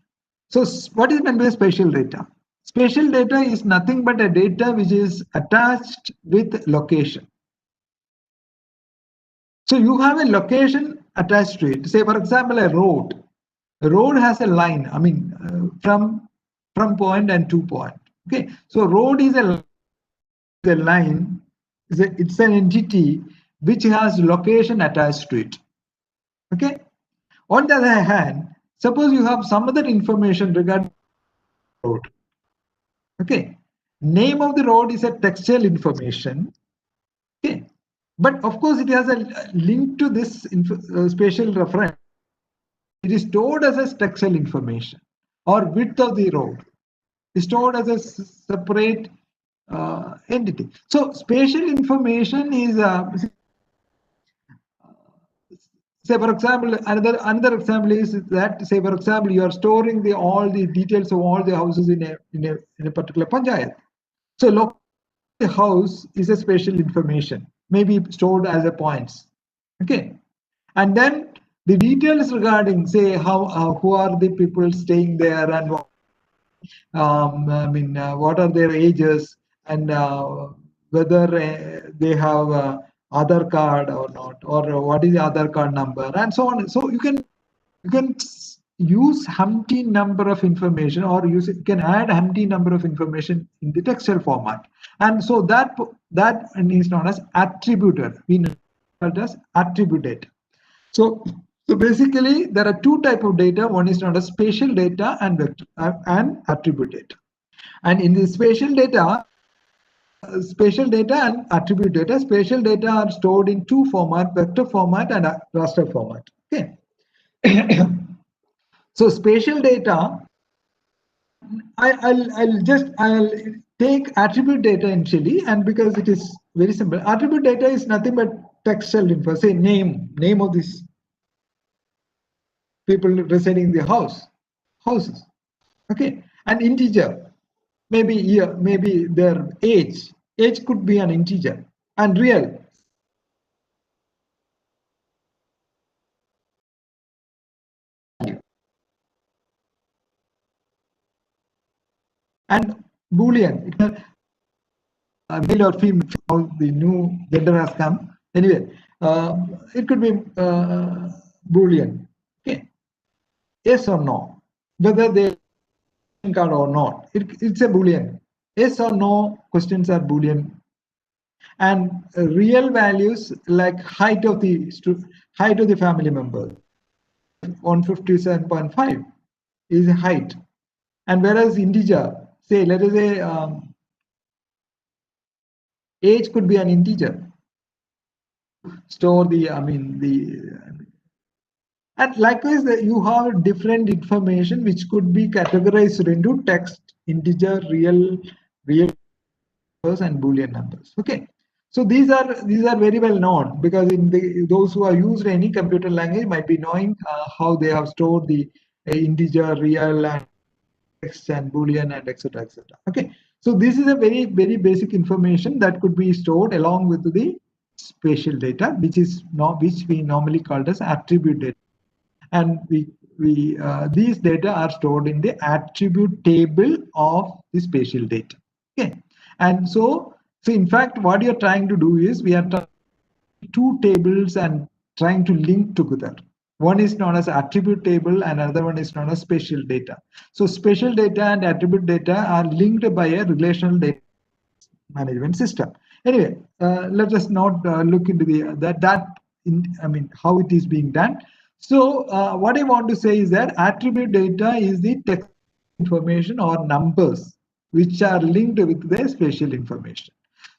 So what is meant by spatial data? Spatial data is nothing but a data which is attached with location. So you have a location attached to it. Say, for example, a road. A road has a line, from point and to point. Okay, so road is a line, it's an entity which has location attached to it. Okay. On the other hand, suppose you have some other information regarding the road. Okay, name of the road is a textual information. Okay, but of course it has a link to this spatial reference. It is stored as a textual information, or width of the road is stored as a separate entity. So spatial information is say, for example, another example is that, say, for example, you are storing all the details of all the houses in a particular panchayat. So the house is a spatial information, maybe stored as a points. Okay, and then the details regarding, say, who are the people staying there, and what are their ages, and whether they have Aadhaar card or not, or what is the Aadhaar card number, and so on. So you can use Humpty number of information, or you can add Humpty number of information in the textual format, and so that is known as attributed. We know it as attribute data. So basically, there are two type of data. One is known as spatial data and vector and attribute data. And in the spatial data and attribute data, spatial data are stored in two formats: vector format and raster format. Okay. So spatial data, I'll take attribute data initially, and because it is very simple, attribute data is nothing but textual info. Say name of this people residing in the houses. Okay, an integer, maybe year, maybe their age. Age could be an integer, and real. And Boolean, male or female, how the new gender has come. Anyway, it could be Boolean. Okay, yes or no, whether they card or not. It's a Boolean. Yes or no questions are Boolean. and real values like height of the family member, 157.5 is height, and whereas integer, say let us say age could be an integer. Store the and likewise you have different information which could be categorized into text, integer, real numbers, and Boolean numbers. Okay, so these are very well known, because in those who are used any computer language might be knowing how they have stored the integer, real, and text, and Boolean, and etc. etc. Okay, so this is a very basic information that could be stored along with the spatial data, which we normally called as attribute data, and these data are stored in the attribute table of the spatial data. Okay, and so in fact what you're trying to do is we are trying two tables and trying to link together. One is known as attribute table and another one is known as spatial data. So spatial data and attribute data are linked by a relational data management system. Anyway, let us not look into how it is being done. So what I want to say is that attribute data is the text information or numbers which are linked with the spatial information.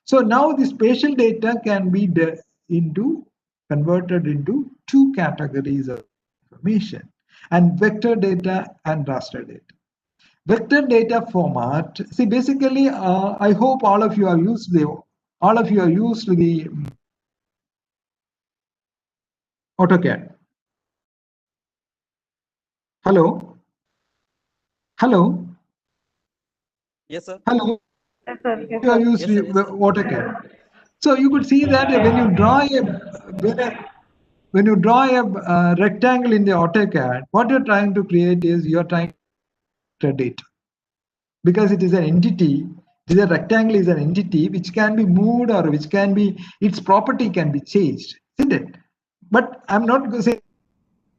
So now the spatial data can be converted into two categories of information, and vector data and raster data. Vector data format. See, basically, I hope all of you are used the AutoCAD. Hello. Yes, sir. Hello. Yes, sir. Yes, You are sir. used Yes, to sir. Yes, sir. AutoCAD. So you could see that when you draw a rectangle in the AutoCAD, what you're trying to create is you're trying to data, because it is an entity. The rectangle is an entity which can be moved, or which can be, its property can be changed, isn't it? But I'm not going to say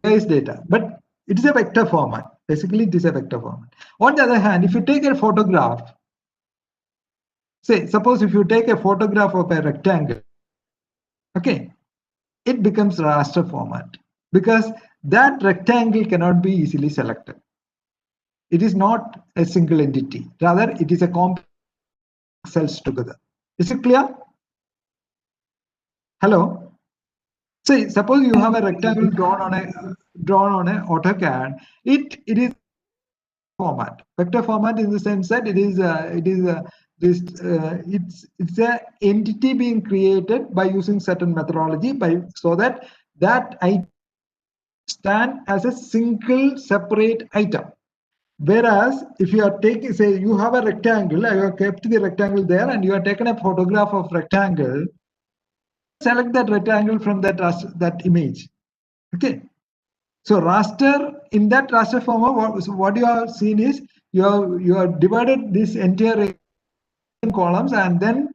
GIS data, but it is a vector format. Basically, it is a vector format. On the other hand, if you take a photograph, suppose if you take a photograph of a rectangle, okay, it becomes raster format, because that rectangle cannot be easily selected. It is not a single entity. Rather, it is a complex cells together. Is it clear? Hello. So suppose you have a rectangle drawn on a AutoCAD. It is format, vector format, in the sense that it's a entity being created by using certain methodology, so that item stand as a single separate item. Whereas if you are taking, say you have a rectangle, you have kept the rectangle there, and you have taken a photograph of rectangle, select that rectangle from that image. Okay, so raster, in that raster format, what you have seen is you have divided this entire columns, and then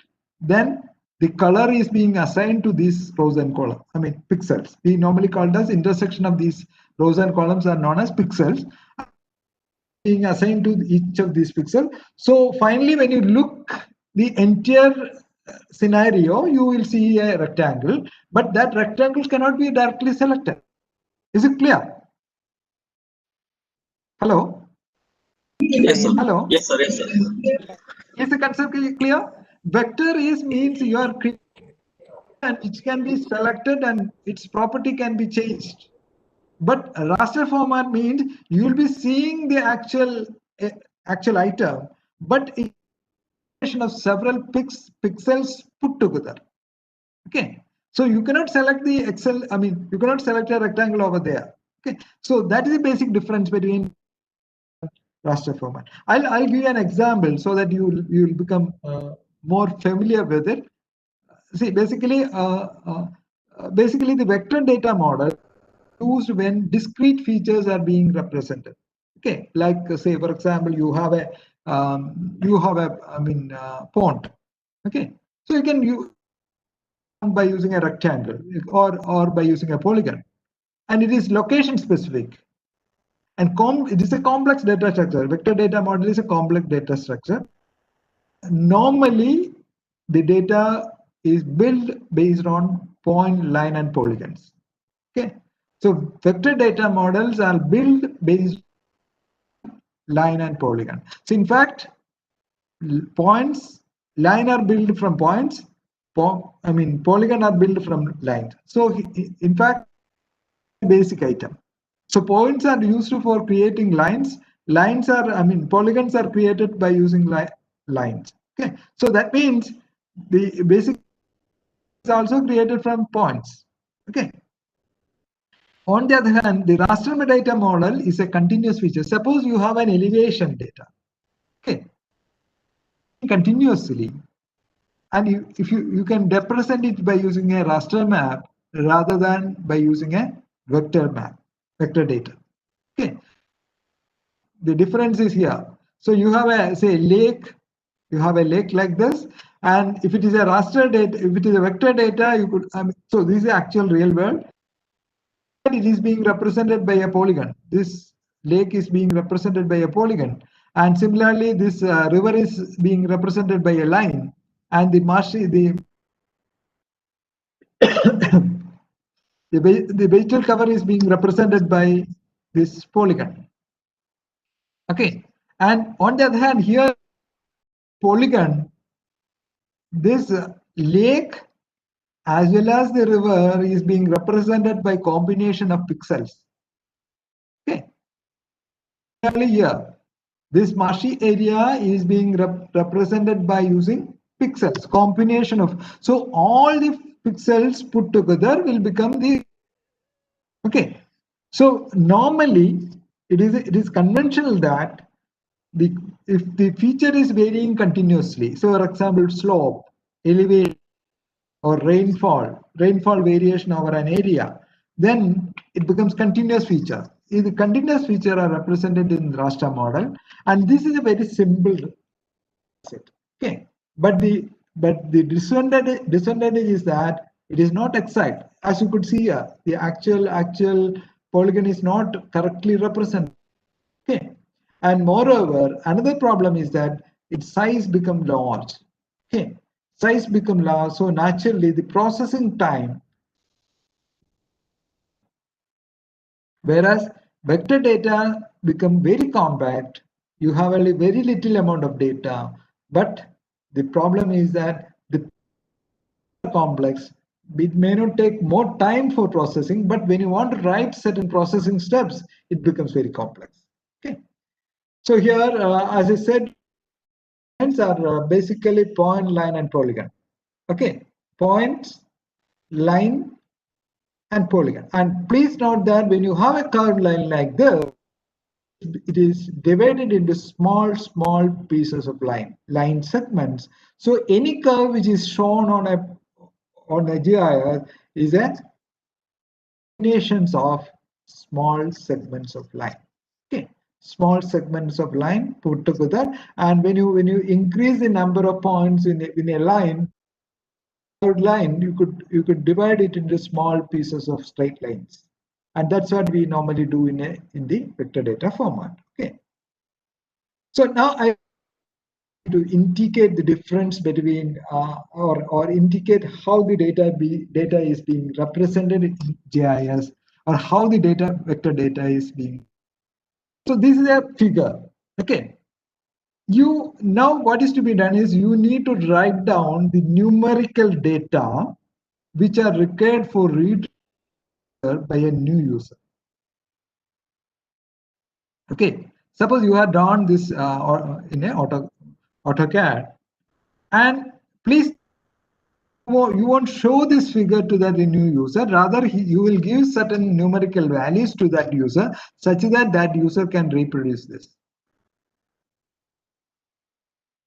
the color is being assigned to these rows and columns. I mean pixels. We normally call it as intersection of these rows and columns are known as pixels, being assigned to each of these pixels. So finally, when you look the entire scenario, you will see a rectangle, but that rectangle cannot be directly selected. Is it clear? Hello? Yes, sir. Hello? Yes, sir. Yes, sir. Is the concept clear? Vector means you are creating, and it can be selected and its property can be changed. But raster format means you will be seeing the actual item, but it's a combination of several pixels put together. Okay, so you cannot select the Excel. I mean, you cannot select a rectangle over there. Okay, so that is the basic difference between raster format. I'll give you an example so that you will become more familiar with it. See, basically the vector data model used when discrete features are being represented. Okay, like say for example, you have a pond. Okay, so you can use by using a rectangle or by using a polygon, and it is location specific. And it is a complex data structure. Vector data model is a complex data structure. Normally, the data is built based on point, line, and polygons. Okay, so vector data models are built based on line and polygon. So in fact, points, line are built from points. Polygon are built from lines. So in fact, basic item. So points are used for creating lines. Lines are, polygons are created by using lines. Okay, so that means the basic is also created from points. Okay. On the other hand, the raster data model is a continuous feature. Suppose you have an elevation data. Okay, continuously, and if you can represent it by using a raster map rather than by using a vector map, vector data. Okay, the difference is here. So you have a, say, lake. You have a lake like this, and if it is a raster data, if it is a vector data, you could. So this is the actual real world. It is being represented by a polygon. This lake is being represented by a polygon, and similarly, this river is being represented by a line, and the marshy, the the vegetal cover is being represented by this polygon. Okay, and on the other hand, here polygon, this lake as well as the river is being represented by combination of pixels. Okay, here this marshy area is being represented by using pixels, combination of, so all the pixels put together will become the, okay. So normally it is conventional that if the feature is varying continuously, so for example slope, elevation, or rainfall variation over an area, then it becomes continuous feature. The continuous feature are represented in the raster model, and this is a very simple set. Okay, but the disadvantage is that it is not exact. As you could see here, the actual polygon is not correctly represented. Okay, and moreover, another problem is that its size become large. Okay, size become large, so naturally the processing time, whereas vector data become very compact, you have only very little amount of data, but the problem is that the complex, it may not take more time for processing, but when you want to write certain processing steps, it becomes very complex. Okay, so here, as I said, points are basically point, line, and polygon. Okay, points, line, and polygon. And please note that when you have a curved line like this, it is divided into small pieces of line segments. So any curve which is shown on a GIS is a combinations of small segments of line. Okay, small segments of line put together, and when you increase the number of points in a line, you could divide it into small pieces of straight lines, and that's what we normally do in the vector data format. Okay, so now I to indicate the difference between or indicate how the data is being represented in GIS, or how the vector data is being. So this is a figure. Okay, now what is to be done is you need to write down the numerical data which are required for read by a new user. Okay, suppose you have done this or in a AutoCAD, and please, you won't show this figure to that new user. Rather, you will give certain numerical values to that user such that that user can reproduce this.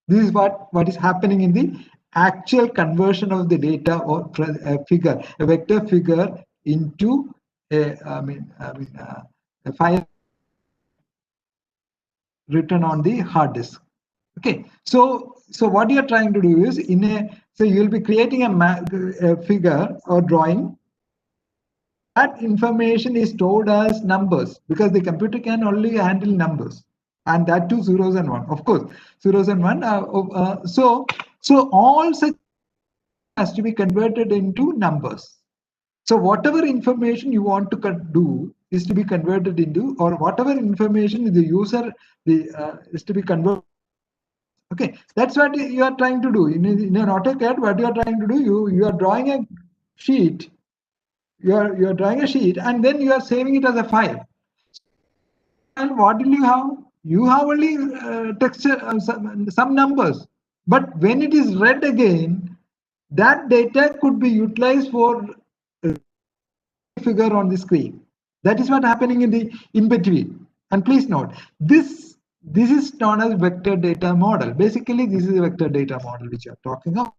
This is what is happening in the actual conversion of the data or a figure, a vector figure, into a file written on the hard disk. Okay, so what you're trying to do is so you'll be creating a figure or drawing. That information is stored as numbers because the computer can only handle numbers, and that too zeros and one. Of course, zeros and one. So all such has to be converted into numbers. So whatever information you want to do is to be converted into, or whatever information the user is to be converted. Okay, that's what you are trying to do in an AutoCAD. What you are trying to do, you are drawing a sheet. You are drawing a sheet, and then you are saving it as a file. And what will you have? You have only text, some numbers. But when it is read again, that data could be utilized for figure on the screen. That is what happening in the in between. And please note, this is known as vector data model. Basically, this is a vector data model which you are talking about.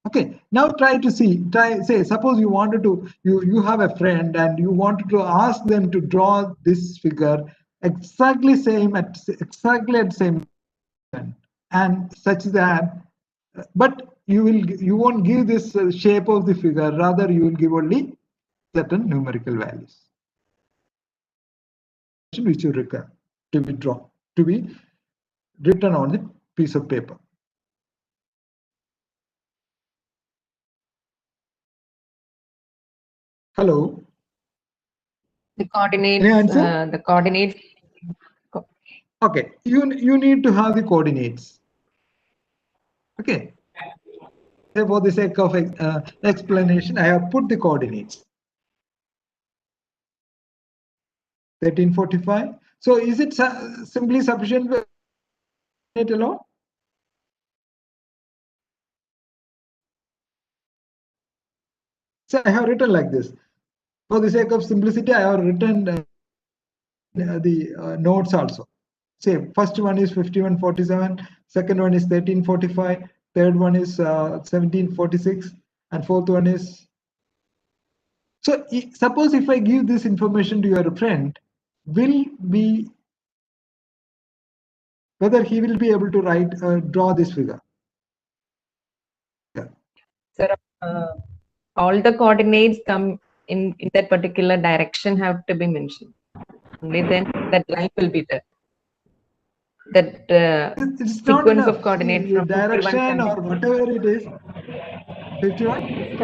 Okay, now try say, suppose you wanted to, you have a friend and you wanted to ask them to draw this figure exactly at same and such that, but you won't give this shape of the figure, rather you will give only certain numerical values which you require to be drawn, to be written on the piece of paper. Hello. The coordinates. Any answer? The coordinates. Okay, you need to have the coordinates. Okay. For the sake of explanation, I have put the coordinates. 1345. So is it simply sufficient with it alone? So I have written like this. For the sake of simplicity, I have written the notes also. Say first one is 5147, second one is 1345, third one is 1746, and fourth one is. So suppose if I give this information to your friend, whether he will be able to draw this figure. Sir, all the coordinates come in that particular direction have to be mentioned. Only then that line will be there. That it's sequence of coordinates from direction or whatever it is. 51.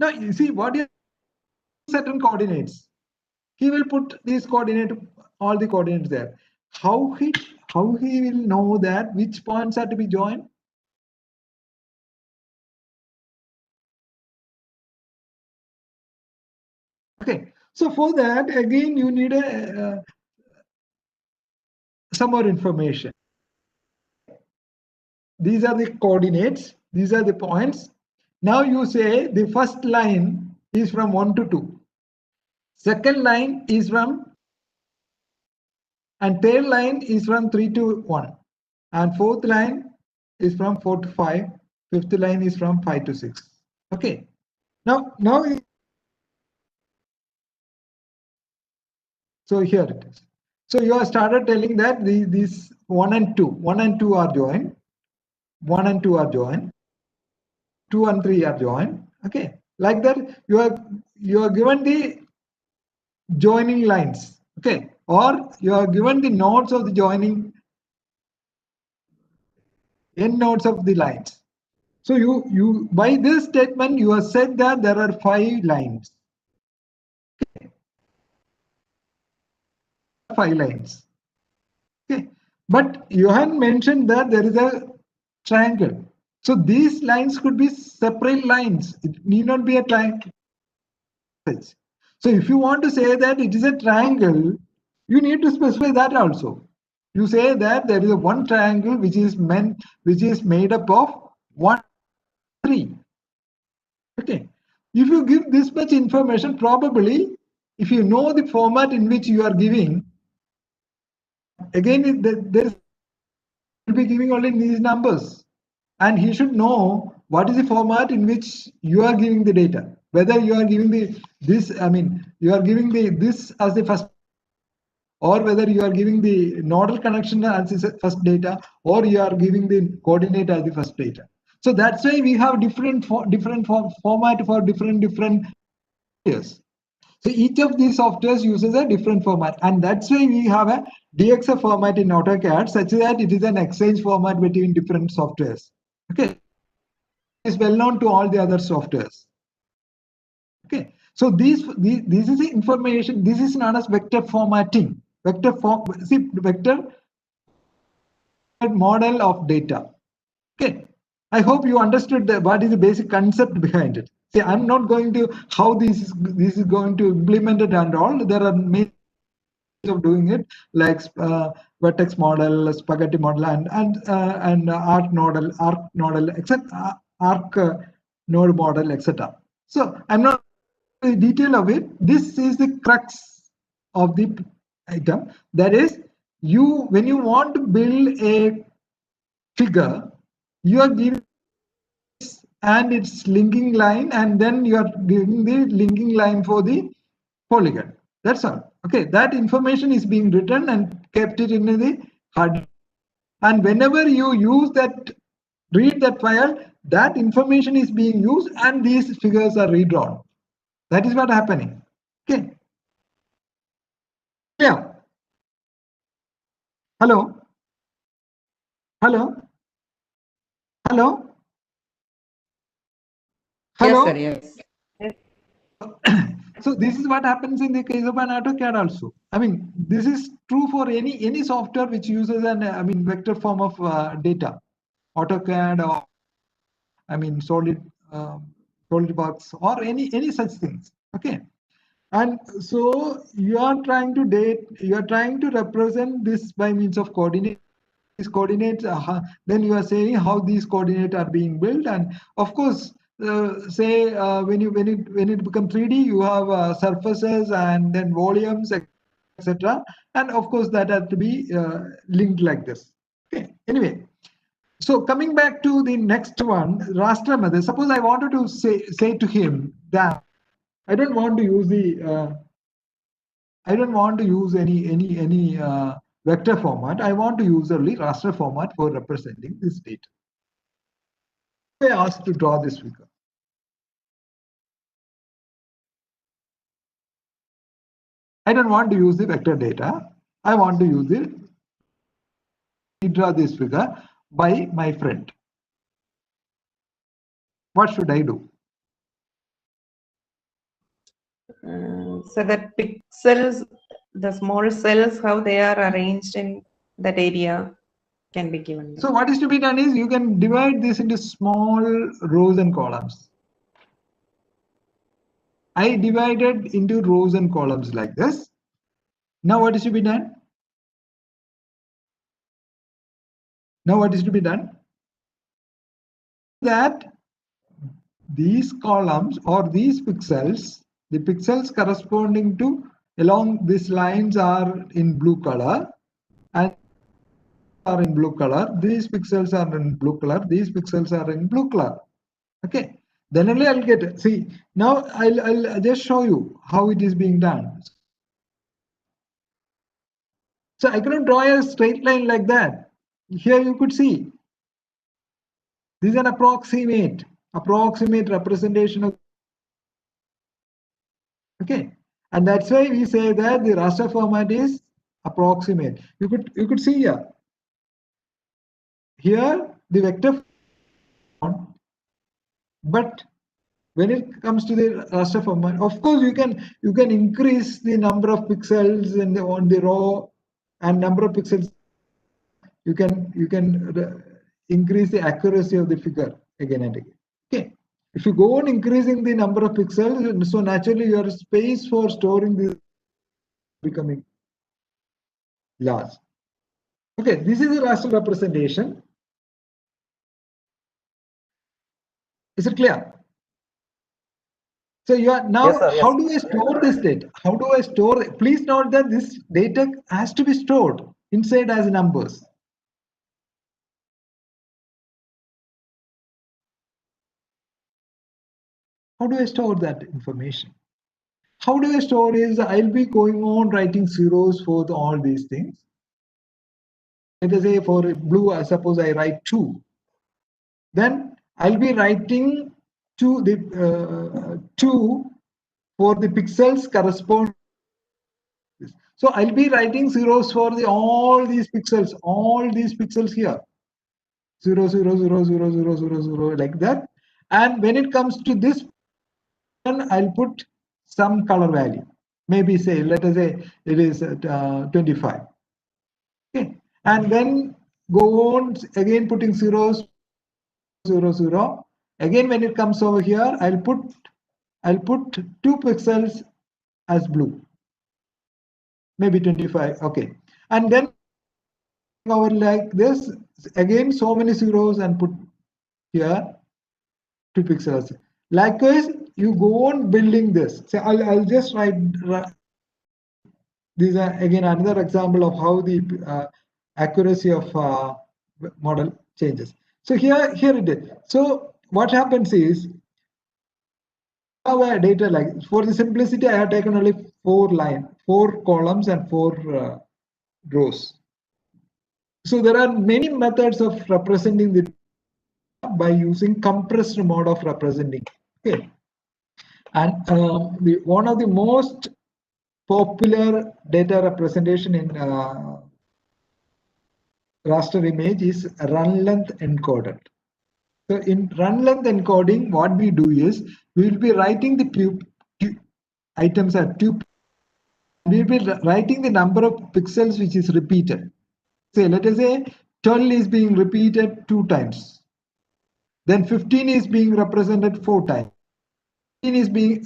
No, you see what you certain coordinates. He will put these all the coordinates there. How he will know that which points are to be joined? Okay, so for that again you need some more information. These are the coordinates. These are the points. Now you say the first line is from 1 to 2. Second line is from, and third line is from 3 to 1. And fourth line is from 4 to 5. Fifth line is from 5 to 6. Okay. Now so here it is. So you have started telling that these 1 and 2 are joined. 1 and 2 are joined. 2 and 3 are joined. Okay. Like that, you are given the joining lines. Okay. Or you are given the nodes of the joining, end nodes of the lines. So you by this statement you have said that there are 5 lines. Okay. 5 lines. Okay. But you have mentioned that there is a triangle. So these lines could be separate lines. It need not be a triangle. So if you want to say that it is a triangle, you need to specify that also. You say that there is a one triangle which is made up of 1, 3. Okay. If you give this much information, probably if you know the format in which you are giving, again there will be giving only these numbers, and he should know what is the format in which you are giving the data. Whether you are giving you are giving this as the first, or whether you are giving the nodal connection as the first data, or you are giving the coordinate as the first data. So that's why we have different format for different areas. So each of these softwares uses a different format, and that's why we have a DXF format in AutoCAD, such that it is an exchange format between different softwares. Okay, it's well known to all the other softwares. Okay, so this is the information. This is known as vector formatting. Vector model of data. Okay, I hope you understood what is the basic concept behind it. See, I'm not going to how this is going to implement it and all. There are many ways of doing it, like vertex model, spaghetti model, and arc nodal, etc. Arc node model, etc. So I'm not the detail of it. This is the crux of the item. That is, when you want to build a figure, you are giving and its linking line, and then you are giving the linking line for the polygon. That's all. Okay, that information is being written and kept it in the hard. And whenever you use that, read that file, that information is being used, and these figures are redrawn. That is what happening. Okay. Yeah. Hello. Hello. Hello. Yes, Hello. sir. Yes. So this is what happens in the case of an AutoCAD also. I mean, this is true for any software which uses an vector form of data, AutoCAD, or SolidWorks, or any such things. Okay, and so you are trying to represent this by means of coordinates. These coordinates, then you are saying how these coordinates are being built, and of course, say when it becomes 3D, you have surfaces and then volumes, etc. And of course, that has to be linked like this. Okay. Anyway, so coming back to the next one, raster method. Suppose I wanted to say to him that I don't want to use any vector format. I want to use only raster format for representing this data. I asked to draw this figure. I don't want to use the vector data. I want to use draw this figure by my friend. What should I do? So that pixels, the small cells, how they are arranged in that area can be given. So what is to be done is you can divide this into small rows and columns. I divided into rows and columns like this. Now what is to be done? Now what is to be done? That these columns or these pixels, the pixels corresponding to along these lines are in blue color, and are in blue color. These pixels are in blue color. These pixels are in blue color. Okay. Then only I'll get it. See, now I'll just show you how it is being done. So I cannot draw a straight line like that. Here you could see this is an approximate representation of. Okay, and that's why we say that the raster format is approximate. You could see here the vector, but when it comes to the raster format, of course you can increase the number of pixels on the row, and number of pixels. You can increase the accuracy of the figure again and again. Okay, if you go on increasing the number of pixels, so naturally your space for storing this becoming large. Okay, this is a raster representation. Is it clear? So you are now, Yes, sir, yes. how do I store this data? How do I store it? Please note that this data has to be stored inside as numbers. How do I store that information? How do I store is I'll be going on writing zeros for all these things. Let us say for blue, I suppose I write 2. Then I'll be writing 2 for the pixels correspond. So I'll be writing zeros for all these pixels here. 0, 0, 0, 0, 0, 0, 0, like that. And when it comes to this one, I'll put some color value. Maybe say, let us say it is 25. Okay. And then go on again putting zeros, 0, 0. Again, when it comes over here, I'll put 2 pixels as blue. Maybe 25. Okay. And then over like this, again, so many zeros and put here 2 pixels. Likewise, you go on building this. So I'll just write. These are again another example of how the accuracy of model changes. So here it is. So what happens is, our data, like for the simplicity, I have taken only 4 columns and 4 rows. So there are many methods of representing the data by using compressed mode of representing. Okay. And one of the most popular data representation in raster image is run length encoded. So in run length encoding, what we do is we will be writing the items at 2. We will be writing the number of pixels which is repeated. Say, let us say 12 is being repeated 2 times. Then 15 is being represented 4 times. 15 is being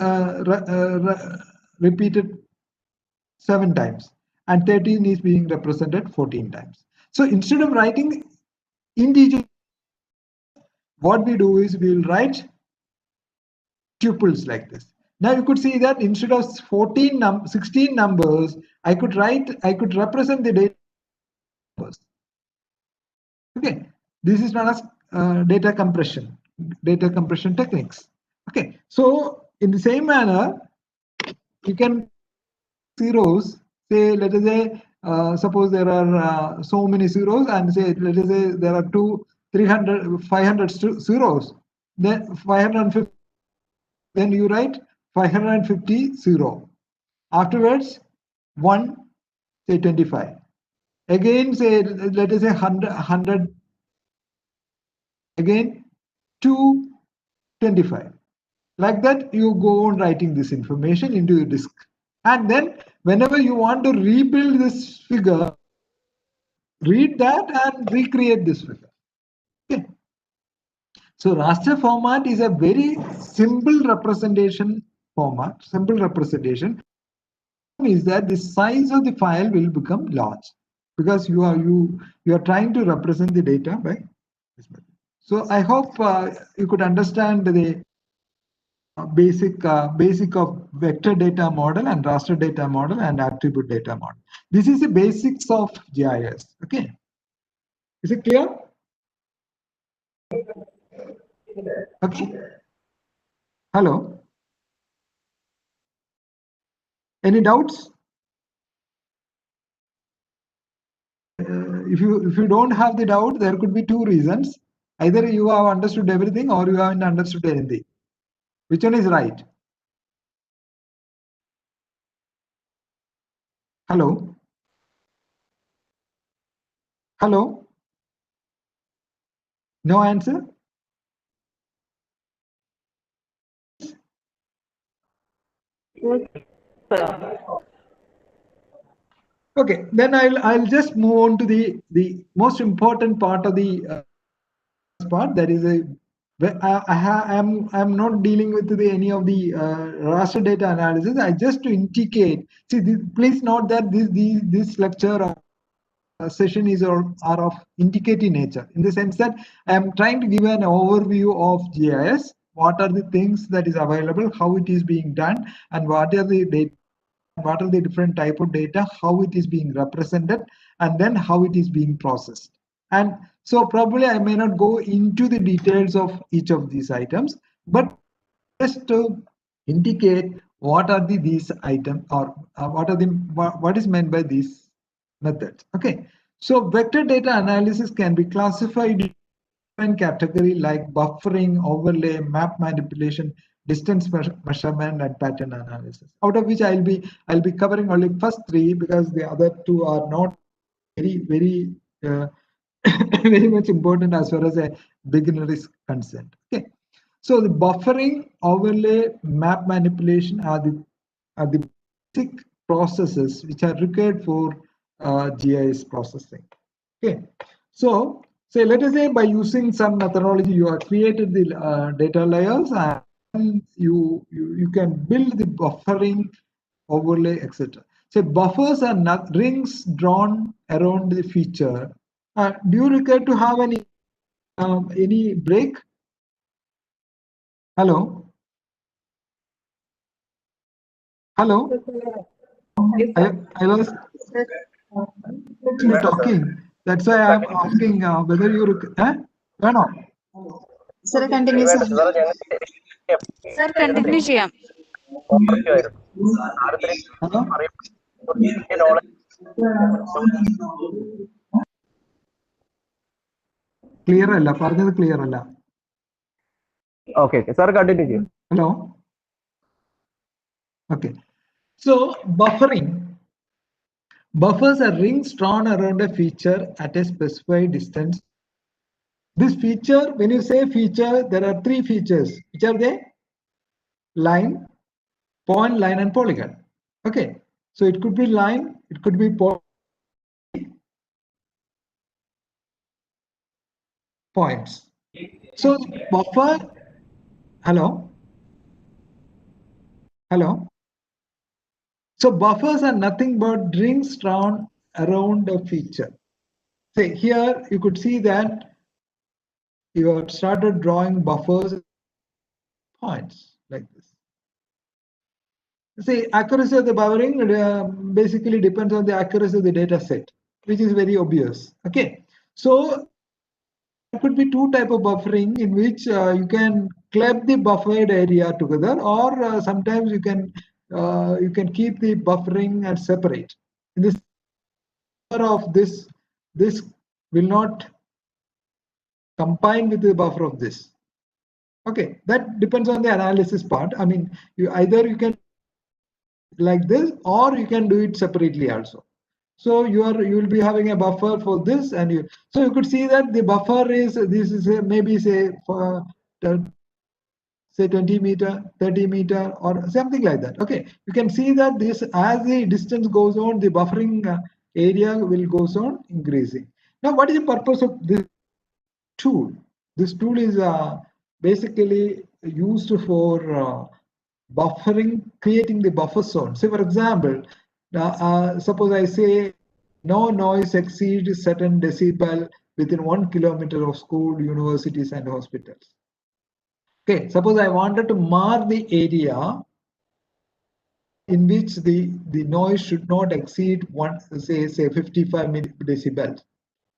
repeated 7 times. And 13 is being represented 14 times. So instead of writing integer, what we do is we will write tuples like this. Now you could see that instead of 16 numbers, I could represent the data numbers. Okay, this is known as data compression techniques. Okay, so in the same manner, you can zeros. Say, let us say, suppose there are so many zeros, and say, let us say there are 500 zeros. Then 550. Then you write 550 0. Afterwards, 1, say 25. Again, say, let us say 100. Again, 2, 25. Like that, you go on writing this information into your disk. And then whenever you want to rebuild this figure, read that and recreate this figure. Okay. So raster format is a very simple representation format, simple representation. Is that the size of the file will become large because you are trying to represent the data by this method. So I hope you could understand the basic of vector data model and raster data model and attribute data model. This is the basics of GIS. Okay, is it clear? Okay. Hello. Any doubts? If you don't have the doubt, there could be 2 reasons. Either you have understood everything or you haven't understood anything. Which one is right? Hello? Hello? No answer? Okay, then I'll just move on to the most important part of the part. That is I'm not dealing with any of the raster data analysis. I just to indicate. See, please note that this lecture or session are of indicative nature, in the sense that I am trying to give an overview of GIS. What are the things that is available, how it is being done, and what are the data, what are the different type of data, how it is being represented, and then how it is being processed. And so probably I may not go into the details of each of these items, but just to indicate what are these items, or what is meant by these methods. Okay, so vector data analysis can be classified in category like buffering, overlay, map manipulation, distance measurement and pattern analysis. Out of which I'll be covering only first three, because the other two are not very very much important as far as a beginner is concerned. Okay, so the buffering, overlay, map manipulation are the basic processes which are required for GIS processing. Okay, so say let us say by using some methodology you have created the data layers, and you can build the buffering, overlay, etc. So buffers are not rings drawn around the feature. Do you require to have any break? Hello? Hello? I was talking. That's why I'm asking whether you no. Sir, continue. Sir, continue. Shyam. Hello? Clear അല്ല പറഞ്ഞത് clear അല്ല. Okay, sir, continue. Hello? Okay. So buffering. Buffers are rings drawn around a feature at a specified distance. This feature, when you say feature, there are three features. Which are they? Line, point, line, and polygon. Okay. So it could be line, it could be points. So buffer, hello? So buffers are nothing but rings drawn around a feature. Say here you could see that you have started drawing buffers points like this. See, accuracy of the buffering basically depends on the accuracy of the data set, which is very obvious. Okay, so there could be two types of buffering in which you can club the buffered area together, or sometimes you can keep the buffering and separate. In this of this will not combine with the buffer of this. Okay, that depends on the analysis part. I mean, you can like this, or you can do it separately also. So you will be having a buffer for this, and so you could see that the buffer is maybe say for say 20 meter, 30 meter, or something like that. Okay, you can see that this, as the distance goes on, the buffering area will goes on increasing. Now, what is the purpose of this tool? This tool is basically used for buffering, creating the buffer zone. Say, for example, suppose I say no noise exceeds certain decibel within 1 kilometer of school, universities, and hospitals. Okay, suppose I wanted to mark the area in which the noise should not exceed say 55 decibels.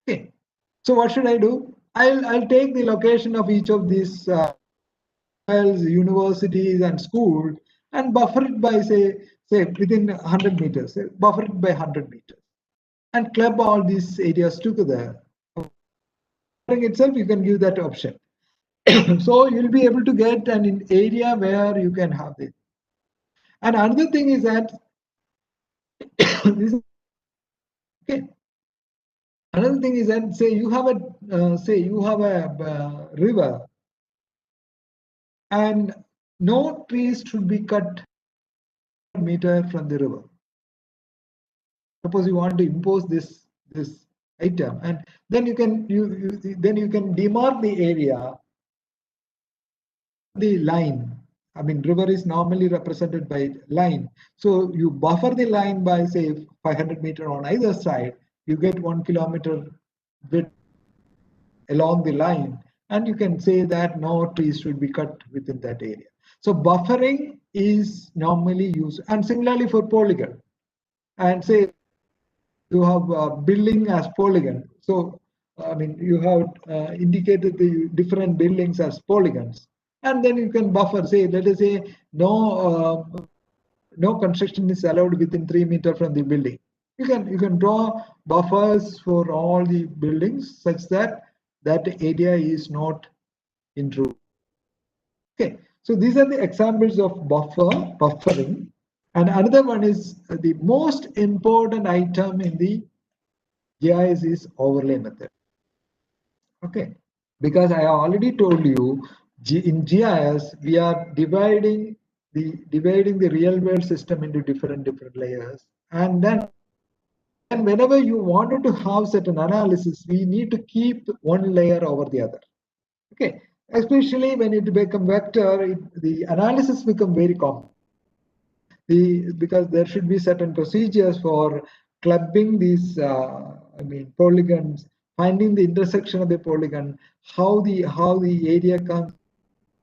Okay, so what should I do? I'll take the location of each of these universities and schools and buffer it by say within 100 meters, buffer it by 100 meters, and club all these areas together. Itself, you can give that option. So you'll be able to get an area where you can have this. And another thing is that this, okay. Another thing is that say you have a river, and no trees should be cut meter from the river. Suppose you want to impose this item, and then you can demark the area, the line. I mean, river is normally represented by line. So you buffer the line by say 500 meter on either side. You get 1 kilometer width along the line, and you can say that no trees should be cut within that area. So buffering is normally used, and similarly for polygon. And say you have building as polygon. So I mean, you have indicated the different buildings as polygons, and then you can buffer. Say, let us say no construction is allowed within 3 meters from the building. You can draw buffers for all the buildings such that that area is not intruded. Okay, So these are the examples of buffering. And another one is the most important item in the GIS is overlay method. Okay, because I already told you in GIS we are dividing the real world system into different layers, and then whenever you wanted to have certain analysis, we need to keep one layer over the other. Okay, especially when it become vector, the analysis become very complex. Because there should be certain procedures for clubbing these polygons, finding the intersection of the polygon, how the area comes,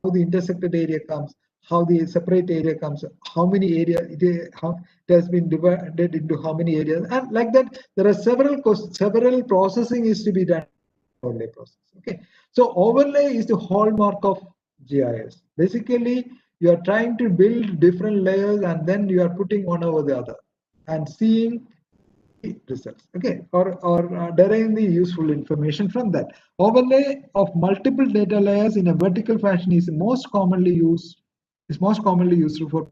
how the intersected area comes, how the separate area comes, how many area how it has been divided into how many areas, and like that there are several processing is to be done. Overlay process. Okay, so overlay is the hallmark of GIS. Basically, you are trying to build different layers and then you are putting one over the other and seeing results. Okay, or deriving the useful information from that. Overlay of multiple data layers in a vertical fashion is most commonly used for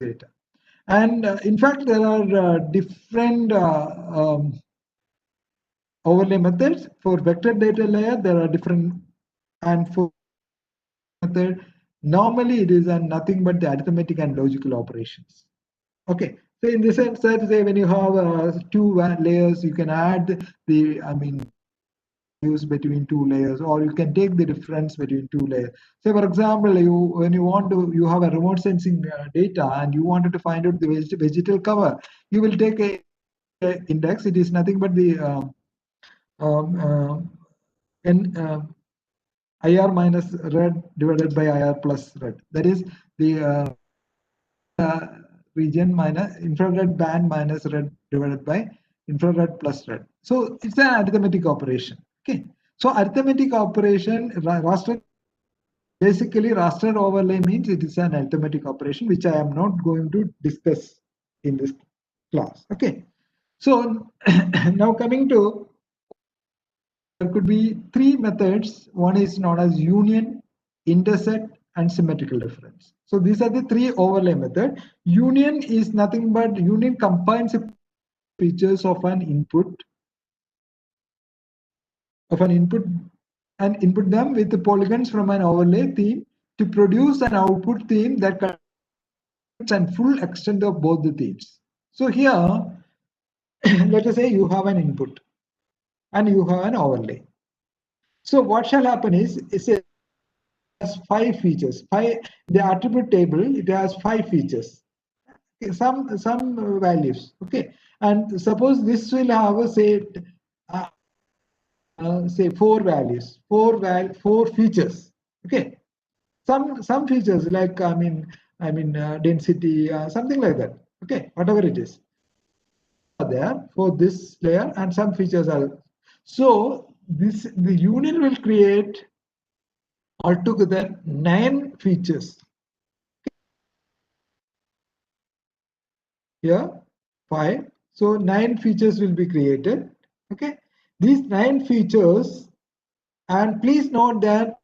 data. And in fact, there are different overlay methods. For vector data layer, there are different, and for method, normally it is nothing but the arithmetic and logical operations. Okay, so in the sense that say when you have two layers, you can add the use between two layers, or you can take the difference between two layers. So for example, when you have a remote sensing data and you wanted to find out the vegetal cover, you will take a index. It is nothing but the IR minus red divided by IR plus red. That is the region minus infrared band minus red divided by infrared plus red. So it's an arithmetic operation. Okay. So arithmetic operation, raster, basically raster overlay means it is an arithmetic operation, which I am not going to discuss in this class. Okay. So now coming to, there could be three methods. One is known as union, intersect, and symmetrical reference. So these are the three overlay method. Union is nothing but union combines features of an input and input them with the polygons from an overlay theme to produce an output theme that contains and full extent of both the themes. So here, let us say you have an input and you have an overlay. So what shall happen is it has 5 features. The attribute table, it has 5 features. Okay, some values. Okay, and suppose this will have a say 4 values, 4 features. Okay, some features like density, something like that. Okay, whatever it is are there for this layer, and some features are. So the union will create altogether 9 features. Here 5, so 9 features will be created. Okay, these 9 features, and please note that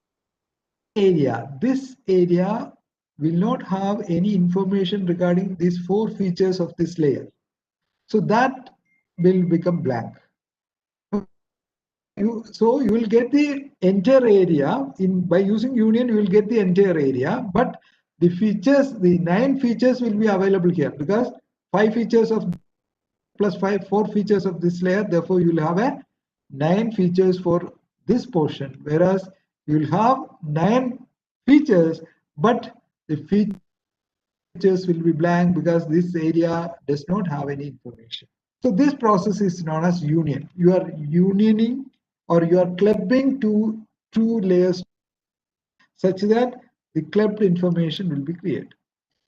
this area will not have any information regarding these 4 features of this layer, so that will become blank. So you will get the entire area by using union. You will get the entire area, but the features, the 9 features will be available here, because 5 features of plus 4 features of this layer. Therefore, you will have a 9 features for this portion, whereas you will have 9 features, but the features will be blank because this area does not have any information. So this process is known as union. You are unioning, or you are clubbing two layers such that the clubbed information will be created.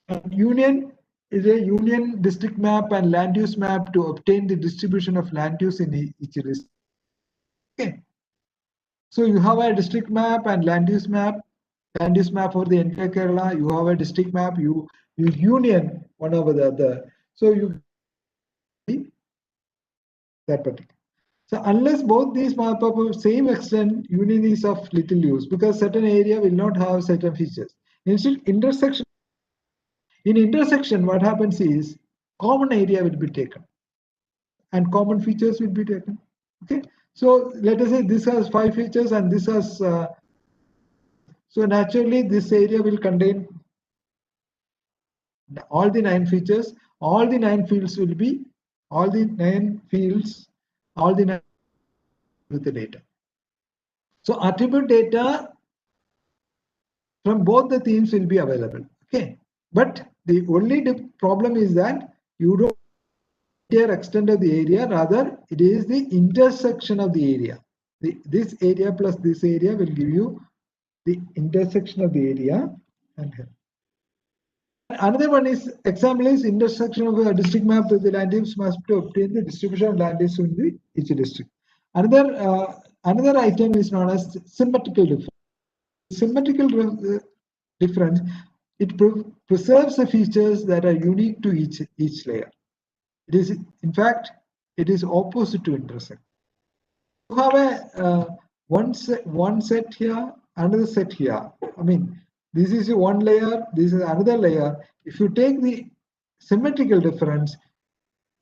And union is a union district map and land use map to obtain the distribution of land use in each district. Okay. So you have a district map and land use map. Land use map for the entire Kerala. You have a district map. You union one over the other. So you that particular. So unless both these map of same extent, union is of little use, because certain area will not have certain features. Instead, intersection. In intersection, what happens is common area will be taken and common features will be taken. Okay, so let us say this has 5 features and this has so naturally this area will contain all the 9 features. All the 9 fields will be all the 9 fields, all the 9 with the data. So attribute data from both the themes will be available. Okay, but the only problem is that you don't entire extent of the area, rather it is the intersection of the area. This area plus this area will give you the intersection of the area. And here. Another one is example is intersection of a district map with the land use must to obtain the distribution of land use in the each district. Another item is known as symmetrical difference. Symmetrical difference, it preserves the features that are unique to each layer. It is, in fact, it is opposite to intersect. You have a one set here, another set here. I mean, this is one layer, this is another layer. If you take the symmetrical difference,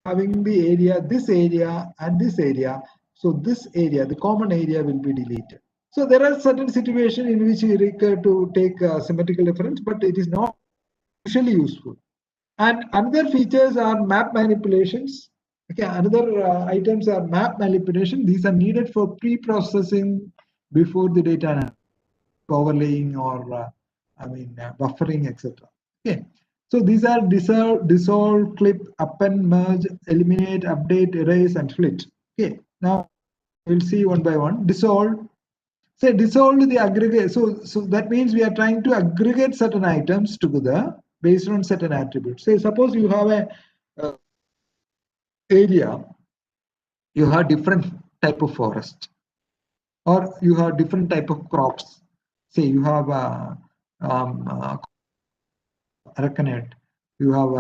having the area, this area and this area, so this area, the common area will be deleted. So there are certain situations in which you require to take symmetrical difference, but it is not usually useful. And another features are map manipulations. Okay, another items are map manipulation. These are needed for pre-processing before the data overlaying or buffering, etc. Okay, so these are dissolve, clip, append, merge, eliminate, update, erase, and split. Okay, now we'll see one by one. Dissolve. Say dissolve the aggregate. So that means we are trying to aggregate certain items together based on certain attributes. Say suppose you have a area, you have different type of forest, or you have different type of crops. Say you have aracanut, you have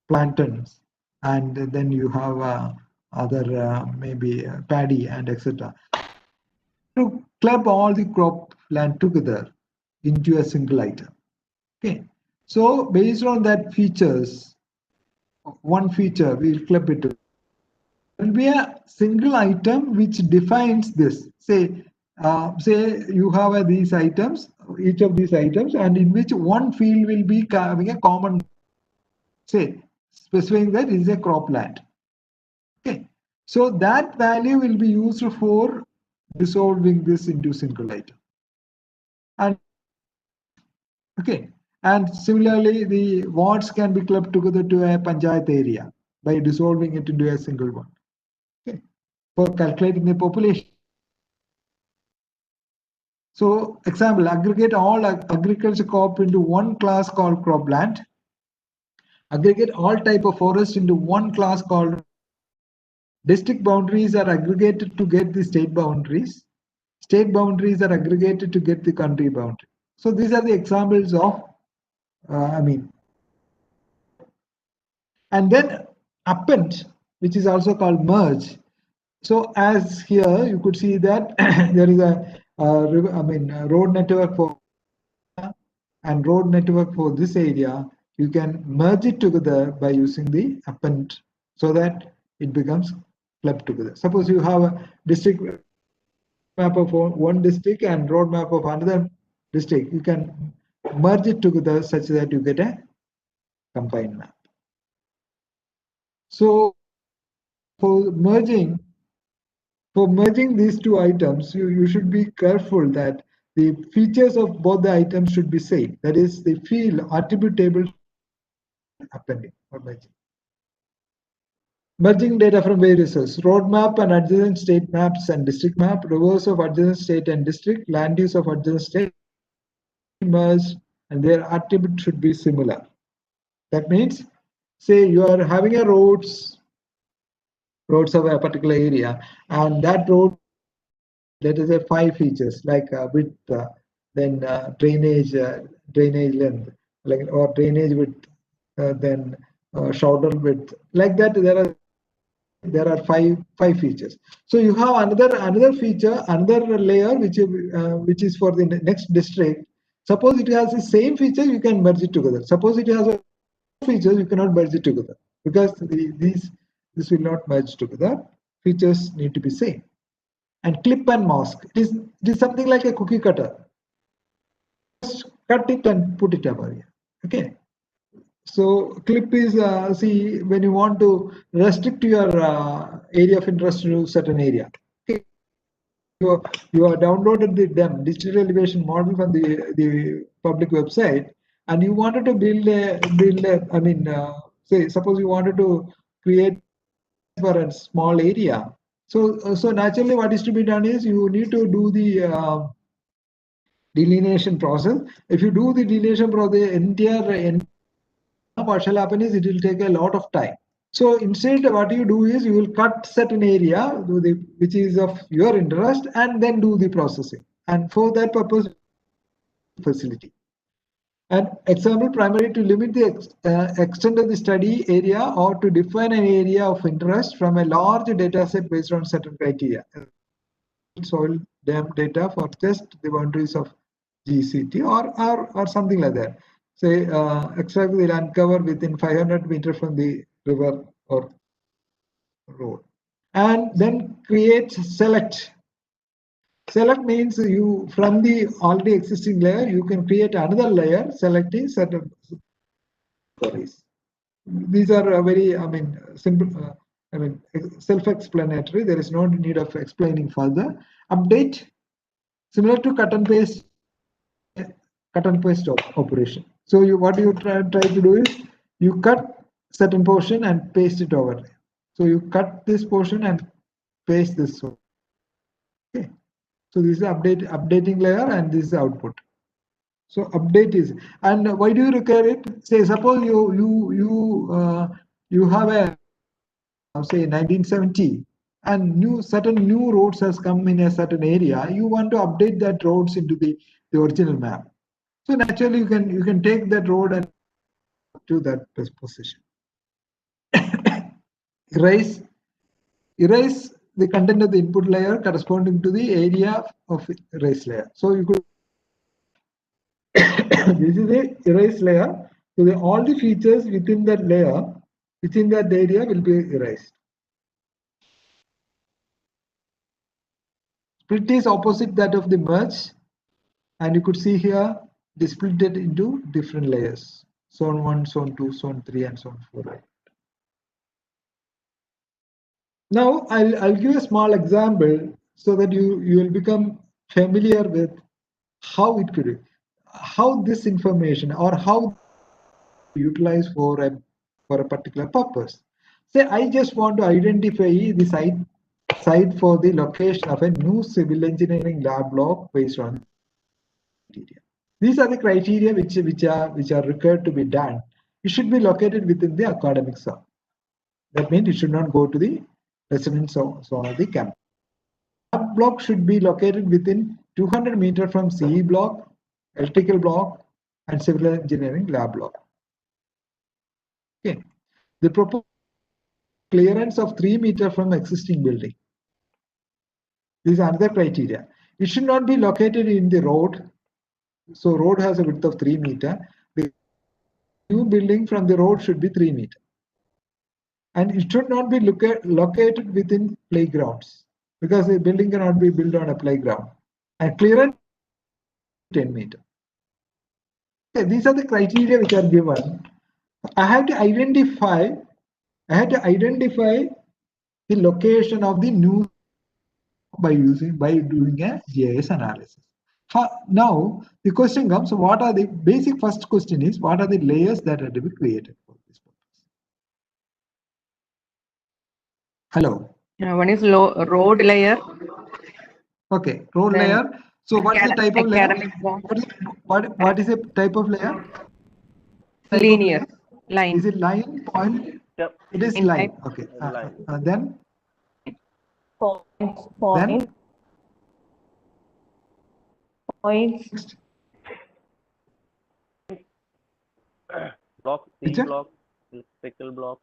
plantains, and then you have other maybe paddy and etc. To club all the crop land together into a single item. Okay, so based on that features, one feature we'll club it. There will be a single item which defines this. Say you have these items, each of these items, and in which one field will be having a common. Say specifying that is a cropland. Okay, so that value will be used for dissolving this into single item. And okay, and similarly, the wards can be clubbed together to a panchayat area by dissolving it into a single one. Okay, for calculating the population. So, example: aggregate all agriculture crop into one class called cropland. Aggregate all type of forest into one class called. District boundaries are aggregated to get the state boundaries. State boundaries are aggregated to get the country boundary. So these are the examples of, and then append, which is also called merge. So as here you could see that there is a road network for and road network for this area. You can merge it together by using the append so that it becomes clubbed together. Suppose you have a district map of one district and road map of another district. You can merge it together such that you get a combined map. So for merging these two items, you should be careful that the features of both the items should be same. That is, the field attribute table appending or merging. Merging data from various sources: road map and adjacent state maps and district map, reverse of adjacent state and district, land use of adjacent state merged, and their attribute should be similar. That means, say you are having a roads of a particular area, and that road, let us say 5 features like width, then drainage length, like or drainage width, then shoulder width, like that. There are there are five features. So you have another feature, another layer which is for the next district. Suppose it has the same feature, you can merge it together. Suppose it has features, you cannot merge it together because this will not merge together. Features need to be same. And clip and mask. It is something like a cookie cutter. Just cut it and put it over here. Okay. So clip is see when you want to restrict your area of interest to certain area. Okay. You have downloaded the DEM digital elevation model from the public website, and you wanted to build a I mean say suppose you wanted to create for a small area. So naturally what is to be done is you need to do the delineation process. If you do the delineation process, entire what shall happen is it will take a lot of time. So instead what you do is you will cut certain area which is of your interest and then do the processing. And for that purpose, facility. An example primarily to limit the extent of the study area or to define an area of interest from a large data set based on certain criteria. Soil dam data for just the boundaries of GCT or something like that. Say extract the land cover within 500 meters from the river or road. And then create select. Select means you from the already existing layer, you can create another layer selecting certain queries. These are very, simple, self-explanatory. There is no need of explaining further. Update, similar to cut and paste operation. So what you try to do is you cut certain portion and paste it over there. So you cut this portion and paste this. Okay. So this is updating layer and this is output. So update is, and why do you require it? Say suppose you have a say 1970 and certain new roads has come in a certain area. You want to update that roads into the original map. So naturally you can take that road and to that position. Erase the content of the input layer corresponding to the area of erase layer. So you could this is the erase layer. So all the features within that layer, within that area will be erased. Split is opposite that of the merge. And you could see here, they split it into different layers. Zone 1, Zone 2, Zone 3, and Zone 4. Now, I'll give a small example so that you will become familiar with how it could be, how this information or how utilize for a particular purpose. Say I just want to identify the site for the location of a new civil engineering lab block based on criteria. These are the criteria which are required to be done. It should be located within the academic zone. That means it should not go to the residence zone of the campus. Lab block should be located within 200 meters from CE block, electrical block, and civil engineering lab block. Okay. The proposed clearance of 3 meters from existing building. These are the criteria. It should not be located in the road. So road has a width of 3 meters. The new building from the road should be 3 meters. And it should not be located within playgrounds because a building cannot be built on a playground. And clearance 10 meters. Okay, these are the criteria which are given. I have to identify the location of the new by doing a GIS analysis. Now the question comes: what are the basic first question is what are the layers that are to be created for this purpose? Hello. One is road layer. Okay, road Then layer. So what is the type of layer? academic zone. What is the type of layer? Linear line. Is it line, point? Yep. It is In line. type. Okay. Line. Then Points. Block, C Which one? block, electrical block.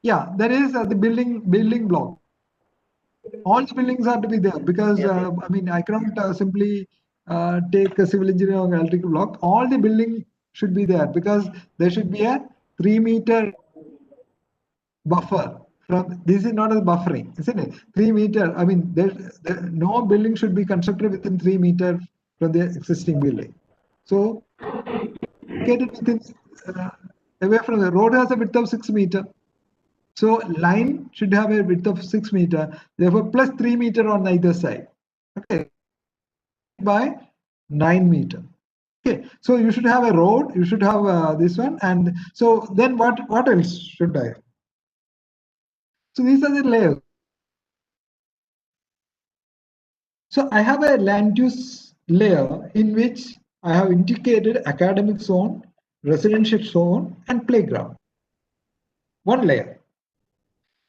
Yeah, there is the building block. All the buildings have to be there because I mean I cannot simply take a civil engineering or electrical block. All the building should be there because there should be a 3-meter buffer from. This is not a buffering, isn't it? 3 meter. I mean, no building should be constructed within 3 meters from the existing building. So, located within away from the road has a width of 6 meters. So line should have a width of 6 meters. Therefore, plus 3 meters on either side. Okay, by 9 meters. Okay, so you should have a road. You should have this one, and so then what else should I have? So these are the layers. So I have a land use layer in which I have indicated academic zone, residential zone, and playground. One layer.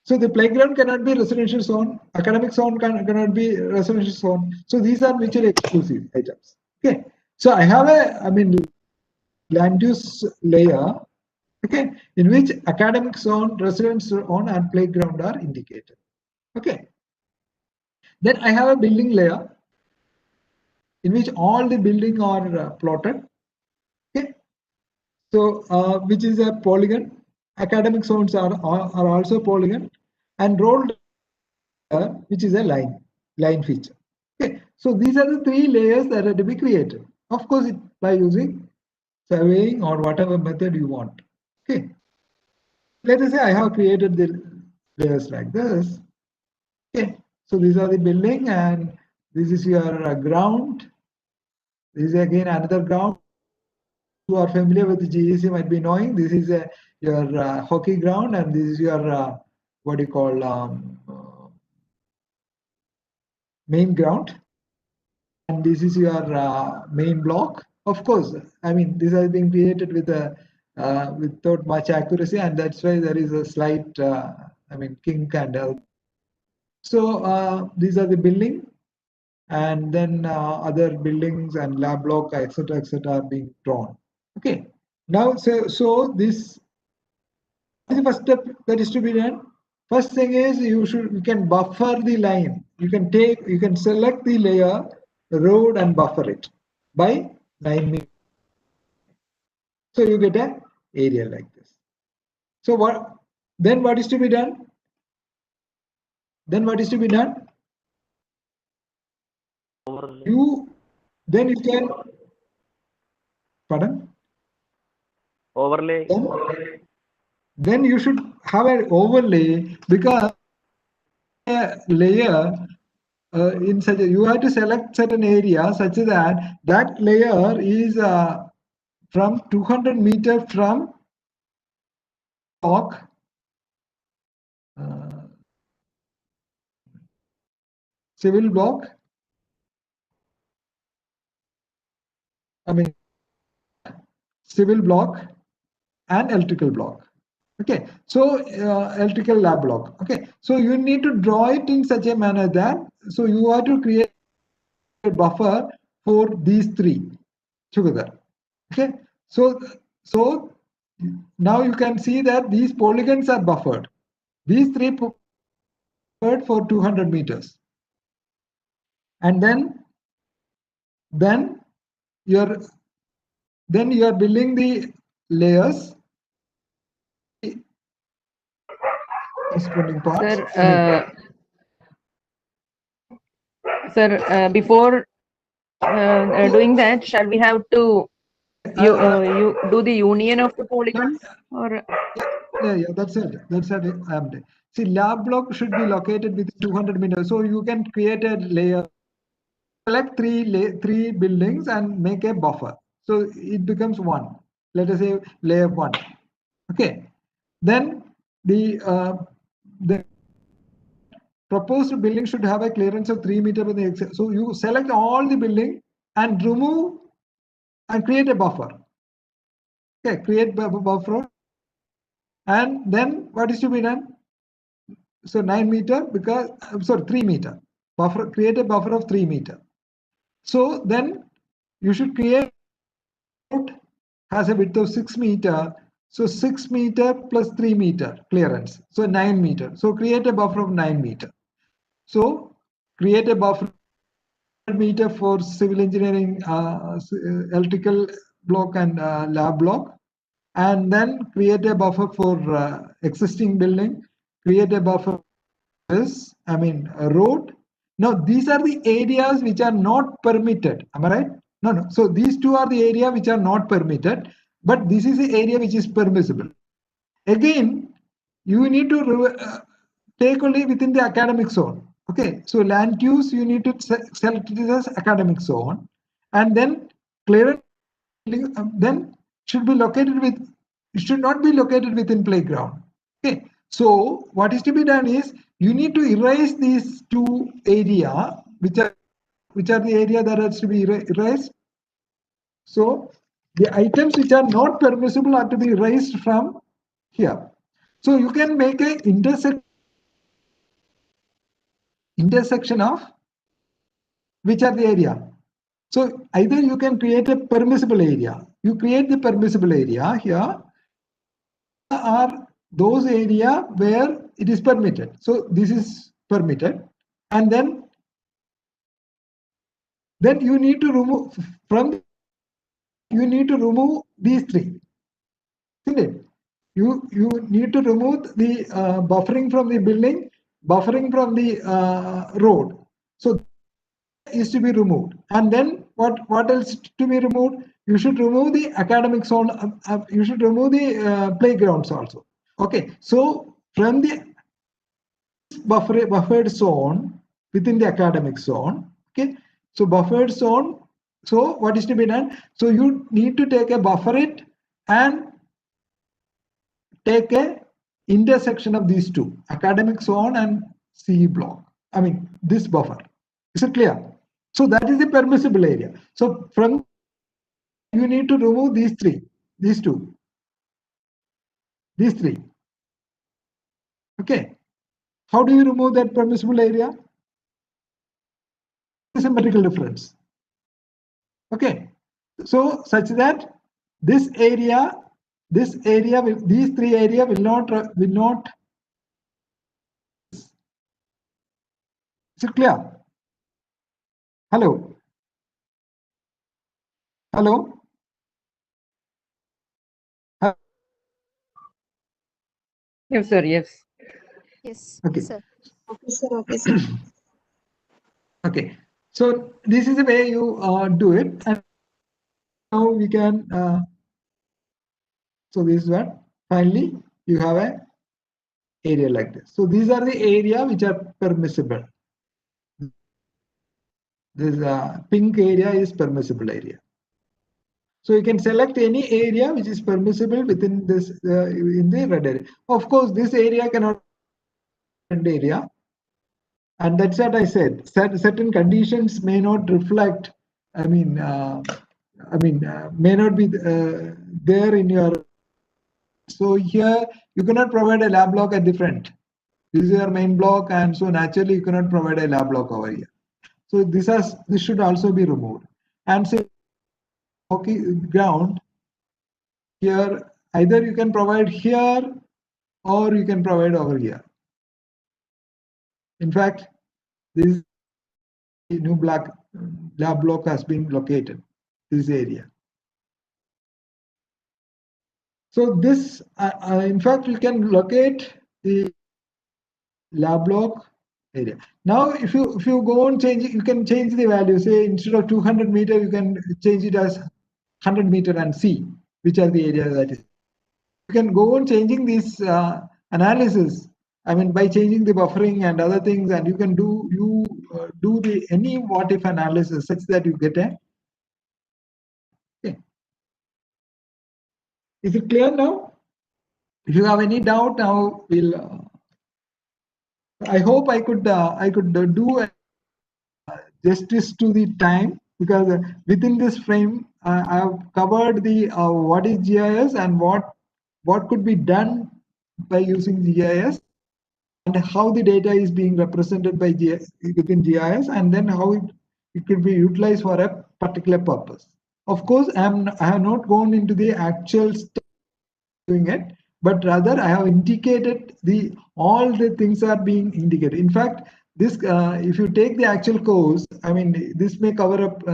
So the playground cannot be residential zone, academic zone cannot be residential zone. So these are mutually exclusive items. Okay. So I have land use layer, okay, in which academic zone, residential zone, and playground are indicated. Okay. Then I have a building layer in which all the building are plotted. Okay. So which is a polygon. Academic zones are also polygon, and road which is a line feature. Okay, so these are the 3 layers that are to be created. Of course, by using surveying or whatever method you want. Okay, let us say I have created the layers like this. Okay, so these are the building, and this is your ground. This is again another ground. Who are familiar with the GEC might be knowing this is your hockey ground, and this is your what do you call main ground, and this is your main block. Of course, I mean this has been created with without much accuracy, and that's why there is a slight kink and help. So these are the building, and then other buildings and lab block, etc., are being drawn. Okay. Now, so this is the first step that is to be done. First thing is you can buffer the line. You can select the layer, road, and buffer it by 9 meters. So you get an area like this. So what is to be done? Then what is to be done? You can pardon? Overlay. Then you should have an overlay because a layer in such a, you have to select certain area such that that layer is from 200 meters from block civil block. Civil block and electrical block. Okay, so electrical lab block. Okay, so you need to draw it in such a manner that so you have to create a buffer for these 3 together. Okay, so now you can see that these polygons are buffered. These 3 buffered for 200 meters, and then you're building the layers. Corresponding parts. Sir, before doing that, shall we have to you do the union of the polygons? Or Yeah, that's it. See, lab block should be located within 200 meters. So you can create a layer, select 3 buildings and make a buffer. So it becomes 1. Let us say layer 1. Okay. Then the proposed building should have a clearance of 3 meters from the exit. So you select all the building and remove and create a buffer. Okay, create buffer. And then what is to be done? So 9 meter because I'm sorry, 3 meter buffer, create a buffer of 3 meter. So then you should create has a width of 6 meter. So 6 meter plus 3 meter clearance. So 9 meter. So create a buffer of 9 meter. So create a buffer meter for civil engineering, electrical block and lab block, and then create a buffer for existing building, create a buffer this, I mean, a road. Now, these are the areas which are not permitted. Am I right? No, no. So these two are the area which are not permitted, but this is the area which is permissible. Again, you need to take only within the academic zone. Okay, so land use, you need to select it as academic zone, and then clearance then should be located with, it should not be located within playground. Okay, so what is to be done is you need to erase these two area which are the area that has to be erased. So the items which are not permissible are to be erased from here. So you can make a intersection of which are the area. So either you can create a permissible area. You create the permissible area here are those area where it is permitted. So this is permitted, and then you need to remove from, you need to remove these three, isn't it? You need to remove the buffering from the building, buffering from the road. So is to be removed, and then what else to be removed? You should remove the academic zone. You should remove the playgrounds also. Okay, so from the buffered zone within the academic zone. Okay, so buffered zone. So what is to be done? So you need to take a buffer it and take a intersection of these two, academic zone and CE block. I mean this buffer. Is it clear? So that is the permissible area. So from you need to remove these three, these two, these three. Okay. How do you remove that permissible area? Symmetrical difference. Okay. So such that this area, these three area will not. Is it clear? Hello. Hello. Yes, sir. Yes. Yes, Okay. sir. Okay, sir. Okay, sir. Okay. So this is the way you do it, and now we can. So this is what finally you have a area like this. So these are the area which are permissible. This pink area is permissible area. So you can select any area which is permissible within this in the red area. Of course, this area cannot be red area, and that's what I said. Certain conditions may not reflect. I mean, may not be there in your. So here you cannot provide a lab block at the front. This is your main block, and so naturally you cannot provide a lab block over here. So this should also be removed. And say ground here, either you can provide here or you can provide over here. In fact, this new lab block has been located, this area. So this, in fact, you can locate the lab block area. Now, if you go on changing, you can change the value. Say instead of 200 meter, you can change it as 100 meter and see which are the areas that is. You can go on changing this analysis. I mean, by changing the buffering and other things, and you can do the any what if analysis such that you get a. Okay. Is it clear now? If you have any doubt, now we'll. I hope I could do justice to the time, because within this frame I have covered the what is GIS and what could be done by using GIS, and how the data is being represented by within GIS, and then how it could be utilized for a particular purpose. Of course, I have not gone into the actual doing it, but rather I have indicated all the things are being indicated. In fact, this if you take the actual course, I mean, this may cover up,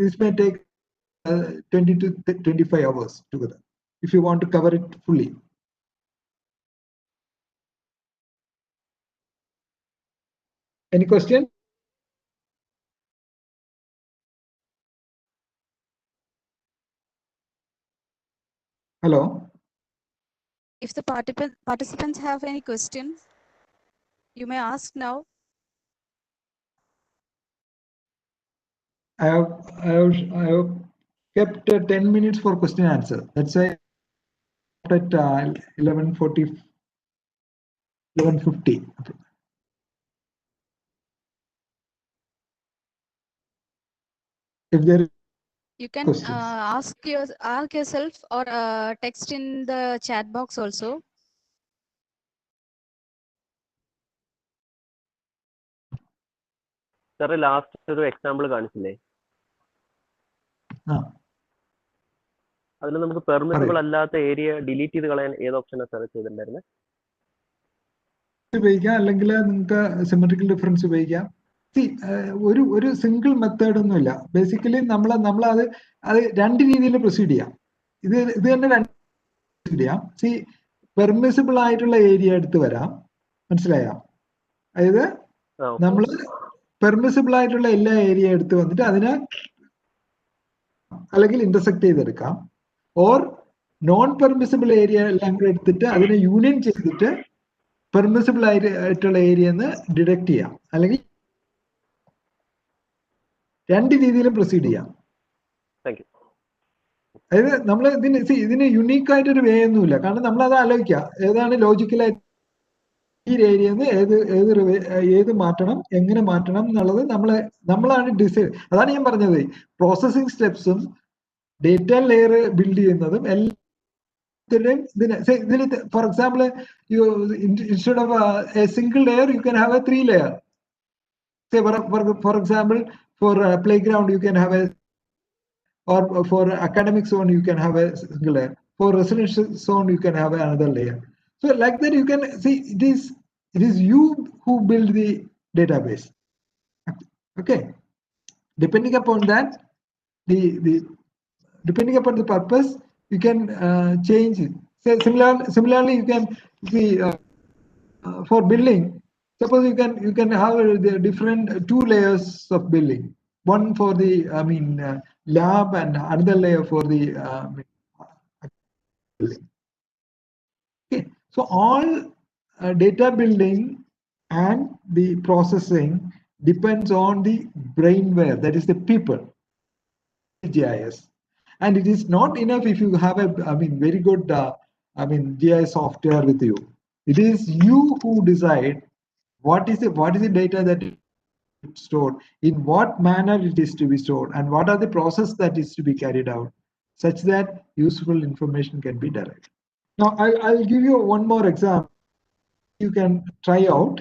this may take 20 to 25 hours together if you want to cover it fully. Any question? Hello. If the participants have any question, you may ask now. I have kept 10 minutes for question answer. That's why at 11:40, 11:50. If there is You can questions. ask yourself or text in the chat box also. Sir last ഒരു example കാണിച്ചില്ലേ, അതിൽ നമുക്ക് permissible അല്ലാത്ത area delete ചെയ്ത് കളയാൻ ഏത് ഓപ്ഷനാണ് sir ചെയ്തിട്ടുണ്ടായിരുന്നത്? ഉപയോഗിക്കാം, അല്ലെങ്കിൽ നിങ്ങൾക്ക് സിമെട്രിക്കൽ ഡിഫറൻസ് ഉപയോഗിക്കാം. ഒരു സിംഗിൾ മെത്തേഡ് ഒന്നുമില്ല. ബേസിക്കലി നമ്മൾ അത് രണ്ട് രീതിയിൽ പ്രൊസീഡ് ചെയ്യാം. ഇത് തന്നെ രണ്ട് പ്രൊസീഡ് ചെയ്യാം. പെർമിസിബിൾ ആയിട്ടുള്ള ഏരിയ എടുത്ത് വരാം, മനസ്സിലായോ? അതായത് നമ്മൾ പെർമിസിബിൾ ആയിട്ടുള്ള എല്ലാ ഏരിയ എടുത്ത് വന്നിട്ട് അതിനെ അല്ലെങ്കിൽ ഇന്റർസെക്ട് ചെയ്തെടുക്കാം. ഓർ നോൺ പെർമിസിബിൾ ഏരിയ എല്ലാം കൂടെ എടുത്തിട്ട് അതിനെ യൂണിയൻ ചെയ്തിട്ട് പെർമിസിബിൾ ആയിട്ടുള്ള ഏരിയ എന്ന് ഡിഡക്ട് ചെയ്യാം. അല്ലെങ്കിൽ രണ്ട് രീതിയിലും പ്രൊസീഡ് ചെയ്യാം. അതായത് നമ്മൾ ഇതിന് യുണീക്ക് ആയിട്ടൊരു വേ ഒന്നുമില്ല. കാരണം നമ്മൾ അത് ആലോചിക്കുക, ഏതാണ് ലോജിക്കലായിട്ട് ഈ ഏരിയന്ന് ഏത് മാറ്റണം, എങ്ങനെ മാറ്റണം എന്നുള്ളത് നമ്മളാണ് ഡിസൈഡ്. അതാണ് ഞാൻ പറഞ്ഞത്, പ്രോസസ്സിംഗ് സ്റ്റെപ്സും ഡേറ്റ ലെയർ ബിൽഡ് ചെയ്യുന്നതും എല്ലാം. For example, instead of a single layer, you can have a 3 layer. Say for example, for a playground, you can have or for academic zone, you can have a single layer. For residential zone, you can have another layer. So like that, you can see it is you who build the database. Okay. Depending upon that, depending upon the purpose, you can change it. So similarly, you can see for building. Suppose you can have the different 2 layers of building. One for the lab and another layer for the building. Okay, so all data building and the processing depends on the brainware, that is the people, GIS. And it is not enough if you have a very good GIS software with you. It is you who decide what is the data that is stored, in what manner it is to be stored, and what are the process that is to be carried out, such that useful information can be derived. Now I'll give you one more example you can try out.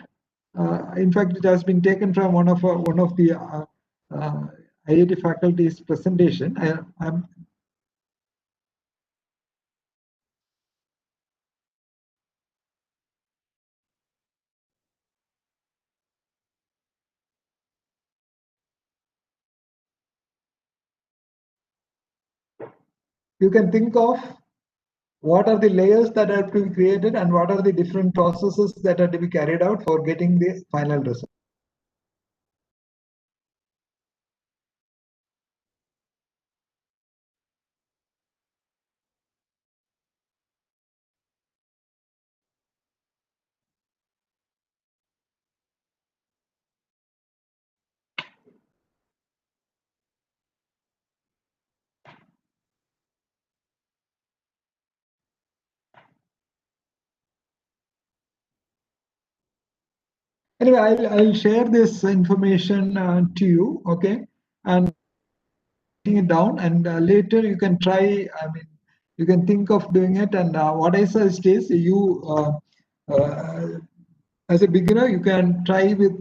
In fact, it has been taken from one of the IIT faculty's presentation. You can think of what are the layers that are to be created and what are the different processes that are to be carried out for getting the final result. Anyway, I'll share this information to you, okay, and writing it down, and later you can try. You can think of doing it. And what I suggest is you, as a beginner, you can try with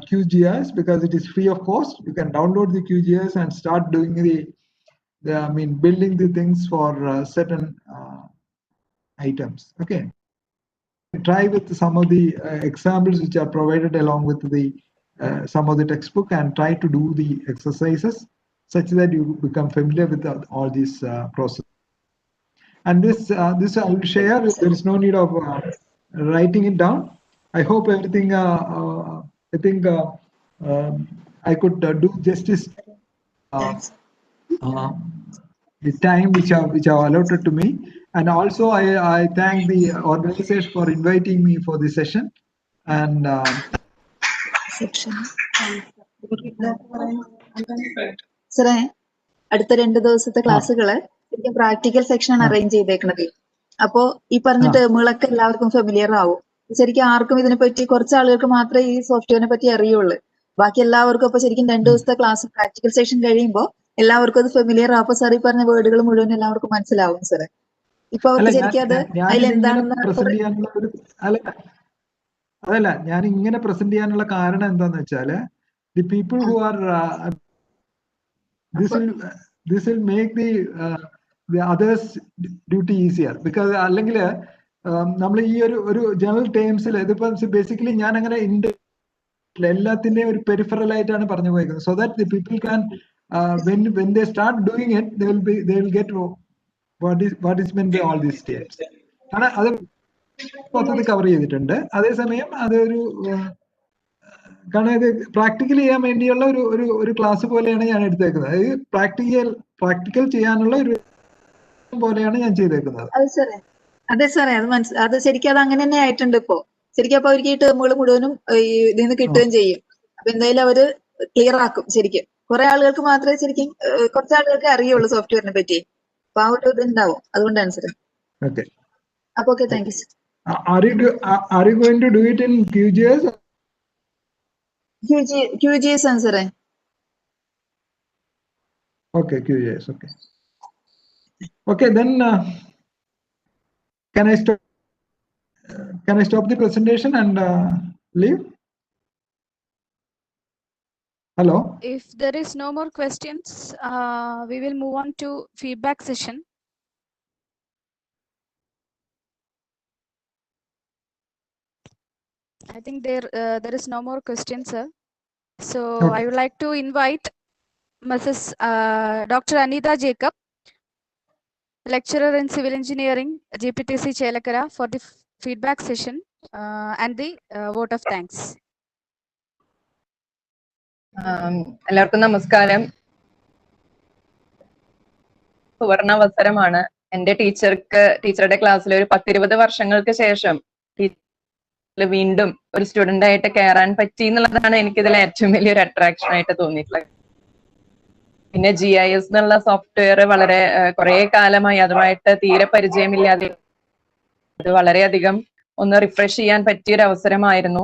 QGIS because it is free of cost. You can download the QGIS and start doing building the things for certain items. Okay. Try with some of the examples which are provided along with the some of the textbook and try to do the exercises such that you become familiar with all these processes. And this I will share. There is no need of writing it down. I hope everything. I think I could do justice. The time which are allotted to me, and also I thank the organizers for inviting me for this session. And സാറേ അടുത്ത 2 ദിവസത്തെ ക്ലാസ്സുകള് ശരിക്കും practical section ആണ് arrange ചെയ്തേക്കുന്നത്. അപ്പോ ഈ പറഞ്ഞ ടേമുകളൊക്കെ എല്ലാവർക്കും ഫെമിലിയർ ആവും. ശരിക്കും ആർക്കും ഇതിനെപ്പറ്റി കുറച്ച് ആളുകൾക്ക് മാത്രമേ ഈ സോഫ്റ്റ്വെയറിനെ പറ്റി അറിയുള്ളൂ. ബാക്കി എല്ലാവർക്കും അപ്പൊ ശരിക്കും 2 ദിവസത്തെ ക്ലാസ് പ്രാക്ടിക്കൽ സെഷൻ കഴിയുമ്പോൾ എല്ലാവർക്കും അത് ഫെമിലിയർ ആവും. അപ്പൊ സാർ ഈ പറഞ്ഞ വേർഡുകൾ മുഴുവൻ എല്ലാവർക്കും മനസ്സിലാവും സാറേ. ഇപ്പൊ അവർക്ക് ശരിക്കും അത് അതിലെന്താണെന്ന് അതല്ല ഞാൻ ഇങ്ങനെ പ്രസന്റ് ചെയ്യാനുള്ള കാരണം എന്താന്ന് വെച്ചാല് the people who are this will make the others duty easier because അല്ലെങ്കിൽ നമ്മൾ ഈ ഒരു ജനറൽ ടേംസിൽ ഇതിപ്പോ ബേസിക്കലി ഞാൻ അങ്ങനെ എല്ലാത്തിന്റെയും ഒരു പെരിഫറൽ ആയിട്ടാണ് പറഞ്ഞു പോയിരിക്കുന്നത് so that the people can when they start doing it they will get what is meant by all these terms. അത് മൊത്തത്തിൽ കവർ ചെയ്തിട്ടുണ്ട്. അതേസമയം അതൊരു കാരണം ഇത് പ്രാക്ടിക്കൽ ചെയ്യാൻ വേണ്ടിയുള്ള ഒരു ക്ലാസ് പോലെയാണ് ഞാൻ എടുത്തേക്കുന്നത്. അതായത് പ്രാക്ടിക്കൽ ചെയ്യാനുള്ള ഒരു പോലെയാണ് ഞാൻ ചെയ്തേക്കുന്നത്. അതെ സാറേ അത് ശരിക്കും അത് അങ്ങനെ തന്നെ ആയിട്ടുണ്ട് ഇപ്പോ. ശരിക്കും അപ്പൊ അവർക്ക് ഈ ടേമുകൾ മുഴുവനും ഇതിൽ നിന്ന് കിട്ടുകയും ചെയ്യും. അപ്പൊ എന്തായാലും അവര് ക്ലിയർ ആക്കും. ശരിക്കും കുറെ ആളുകൾക്ക് മാത്രമേ ശരിക്കും കുറച്ച് ആളുകൾക്ക് അറിയുള്ളൂ സോഫ്റ്റ്വെയറിനെ പറ്റി. അപ്പൊ ആ ഒരു ഇത് ഉണ്ടാവും. അതുകൊണ്ടാണ് സാർ. Okay. അപ്പൊ okay, thank you. Are you going to do it in QGIS? QGIS ആണ് സാറേ. Okay, QGIS. Okay. Okay, then can I stop the presentation and leave? Hello. If there is no more questions, we will move on to feedback session. I think there is no more questions, sir. So okay. I would like to invite Mrs. Dr. Anita Jacob, lecturer in civil engineering, GPTC Palakkad, for the feedback session and the vote of thanks. എല്ലാവർക്കും നമസ്കാരം. സുവർണാവസരമാണ് എന്റെ ടീച്ചറുടെ ക്ലാസ്സിൽ ഒരു 10-20 വർഷങ്ങൾക്ക് ശേഷം വീണ്ടും ഒരു സ്റ്റുഡന്റ് ആയിട്ട് കയറാൻ പറ്റി എന്നുള്ളതാണ് എനിക്കിതിൽ ഏറ്റവും വലിയൊരു അട്രാക്ഷൻ ആയിട്ട് തോന്നിയിട്ടുള്ളത്. പിന്നെ GIS എന്നുള്ള സോഫ്റ്റ്വെയർ വളരെ കുറെ കാലമായി അതുമായിട്ട് തീരെ പരിചയമില്ലാതെ അത് വളരെയധികം ഒന്ന് റിഫ്രഷ് ചെയ്യാൻ പറ്റിയൊരു അവസരമായിരുന്നു.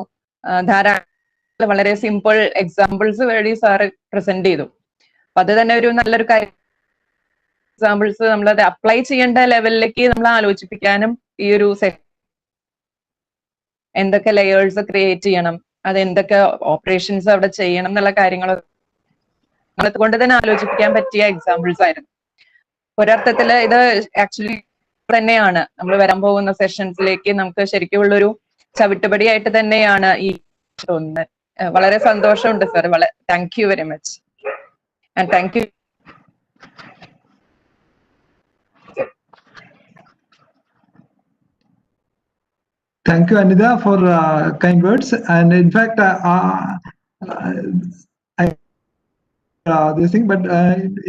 ധാരാളം വളരെ സിമ്പിൾ എക്സാമ്പിൾസ് വഴി സാറ് പ്രസന്റ് ചെയ്തു. അപ്പൊ അത് തന്നെ ഒരു നല്ലൊരു കാര്യം. എക്സാമ്പിൾസ് നമ്മളത് അപ്ലൈ ചെയ്യേണ്ട ലെവലിലേക്ക് നമ്മൾ ആലോചിപ്പിക്കാനും ഈ ഒരു എന്തൊക്കെ ലെയേഴ്സ് ക്രിയേറ്റ് ചെയ്യണം, അത് എന്തൊക്കെ ഓപ്പറേഷൻസ് അവിടെ ചെയ്യണം എന്നുള്ള കാര്യങ്ങൾ കൊണ്ട് തന്നെ ആലോചിപ്പിക്കാൻ പറ്റിയ എക്സാമ്പിൾസ് ആയിരുന്നു. ഒരർത്ഥത്തില് ഇത് ആക്ച്വലി തന്നെയാണ് നമ്മൾ വരാൻ പോകുന്ന സെഷൻസിലേക്ക് നമുക്ക് ശരിക്കും ഉള്ളൊരു ചവിട്ടുപടിയായിട്ട് തന്നെയാണ് ഈ തോന്നുന്നത്. വളരെ സന്തോഷമുണ്ട് sir. Thank you very much and thank you. Thank you, Anita, for kind words. And in fact, this thing, but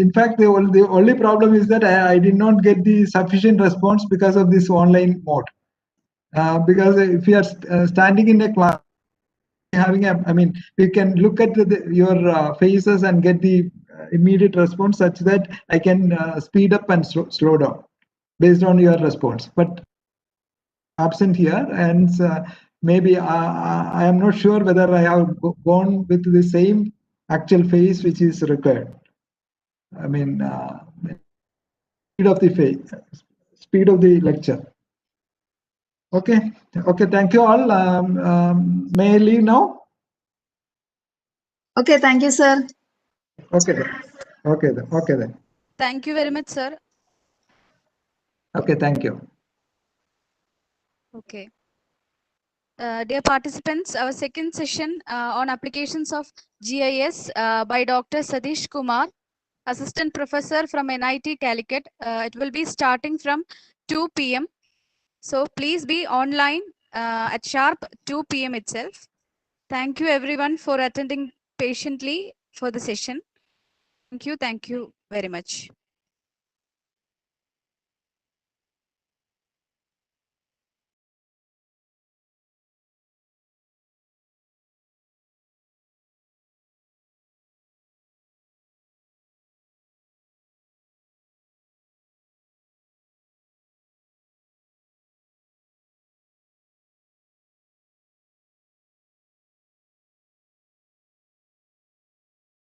in fact, the only problem is that I did not get the sufficient response because of this online mode. Because if you are standing in a class, having we can look at your faces and get the immediate response such that I can speed up and slow down based on your response. But absent here, and maybe I am not sure whether I have gone with the same actual phase which is required. Speed of the lecture. Okay, thank you all. May I leave now? Okay, thank you, sir. Okay then. Thank you very much, sir. Okay, thank you. Okay. Dear participants, our second session on applications of GIS by Dr. Satish Kumar, Assistant Professor from NIT Calicut. It will be starting from 2 p.m. So please be online at sharp 2 p.m. itself. Thank you everyone for attending patiently for the session. Thank you very much.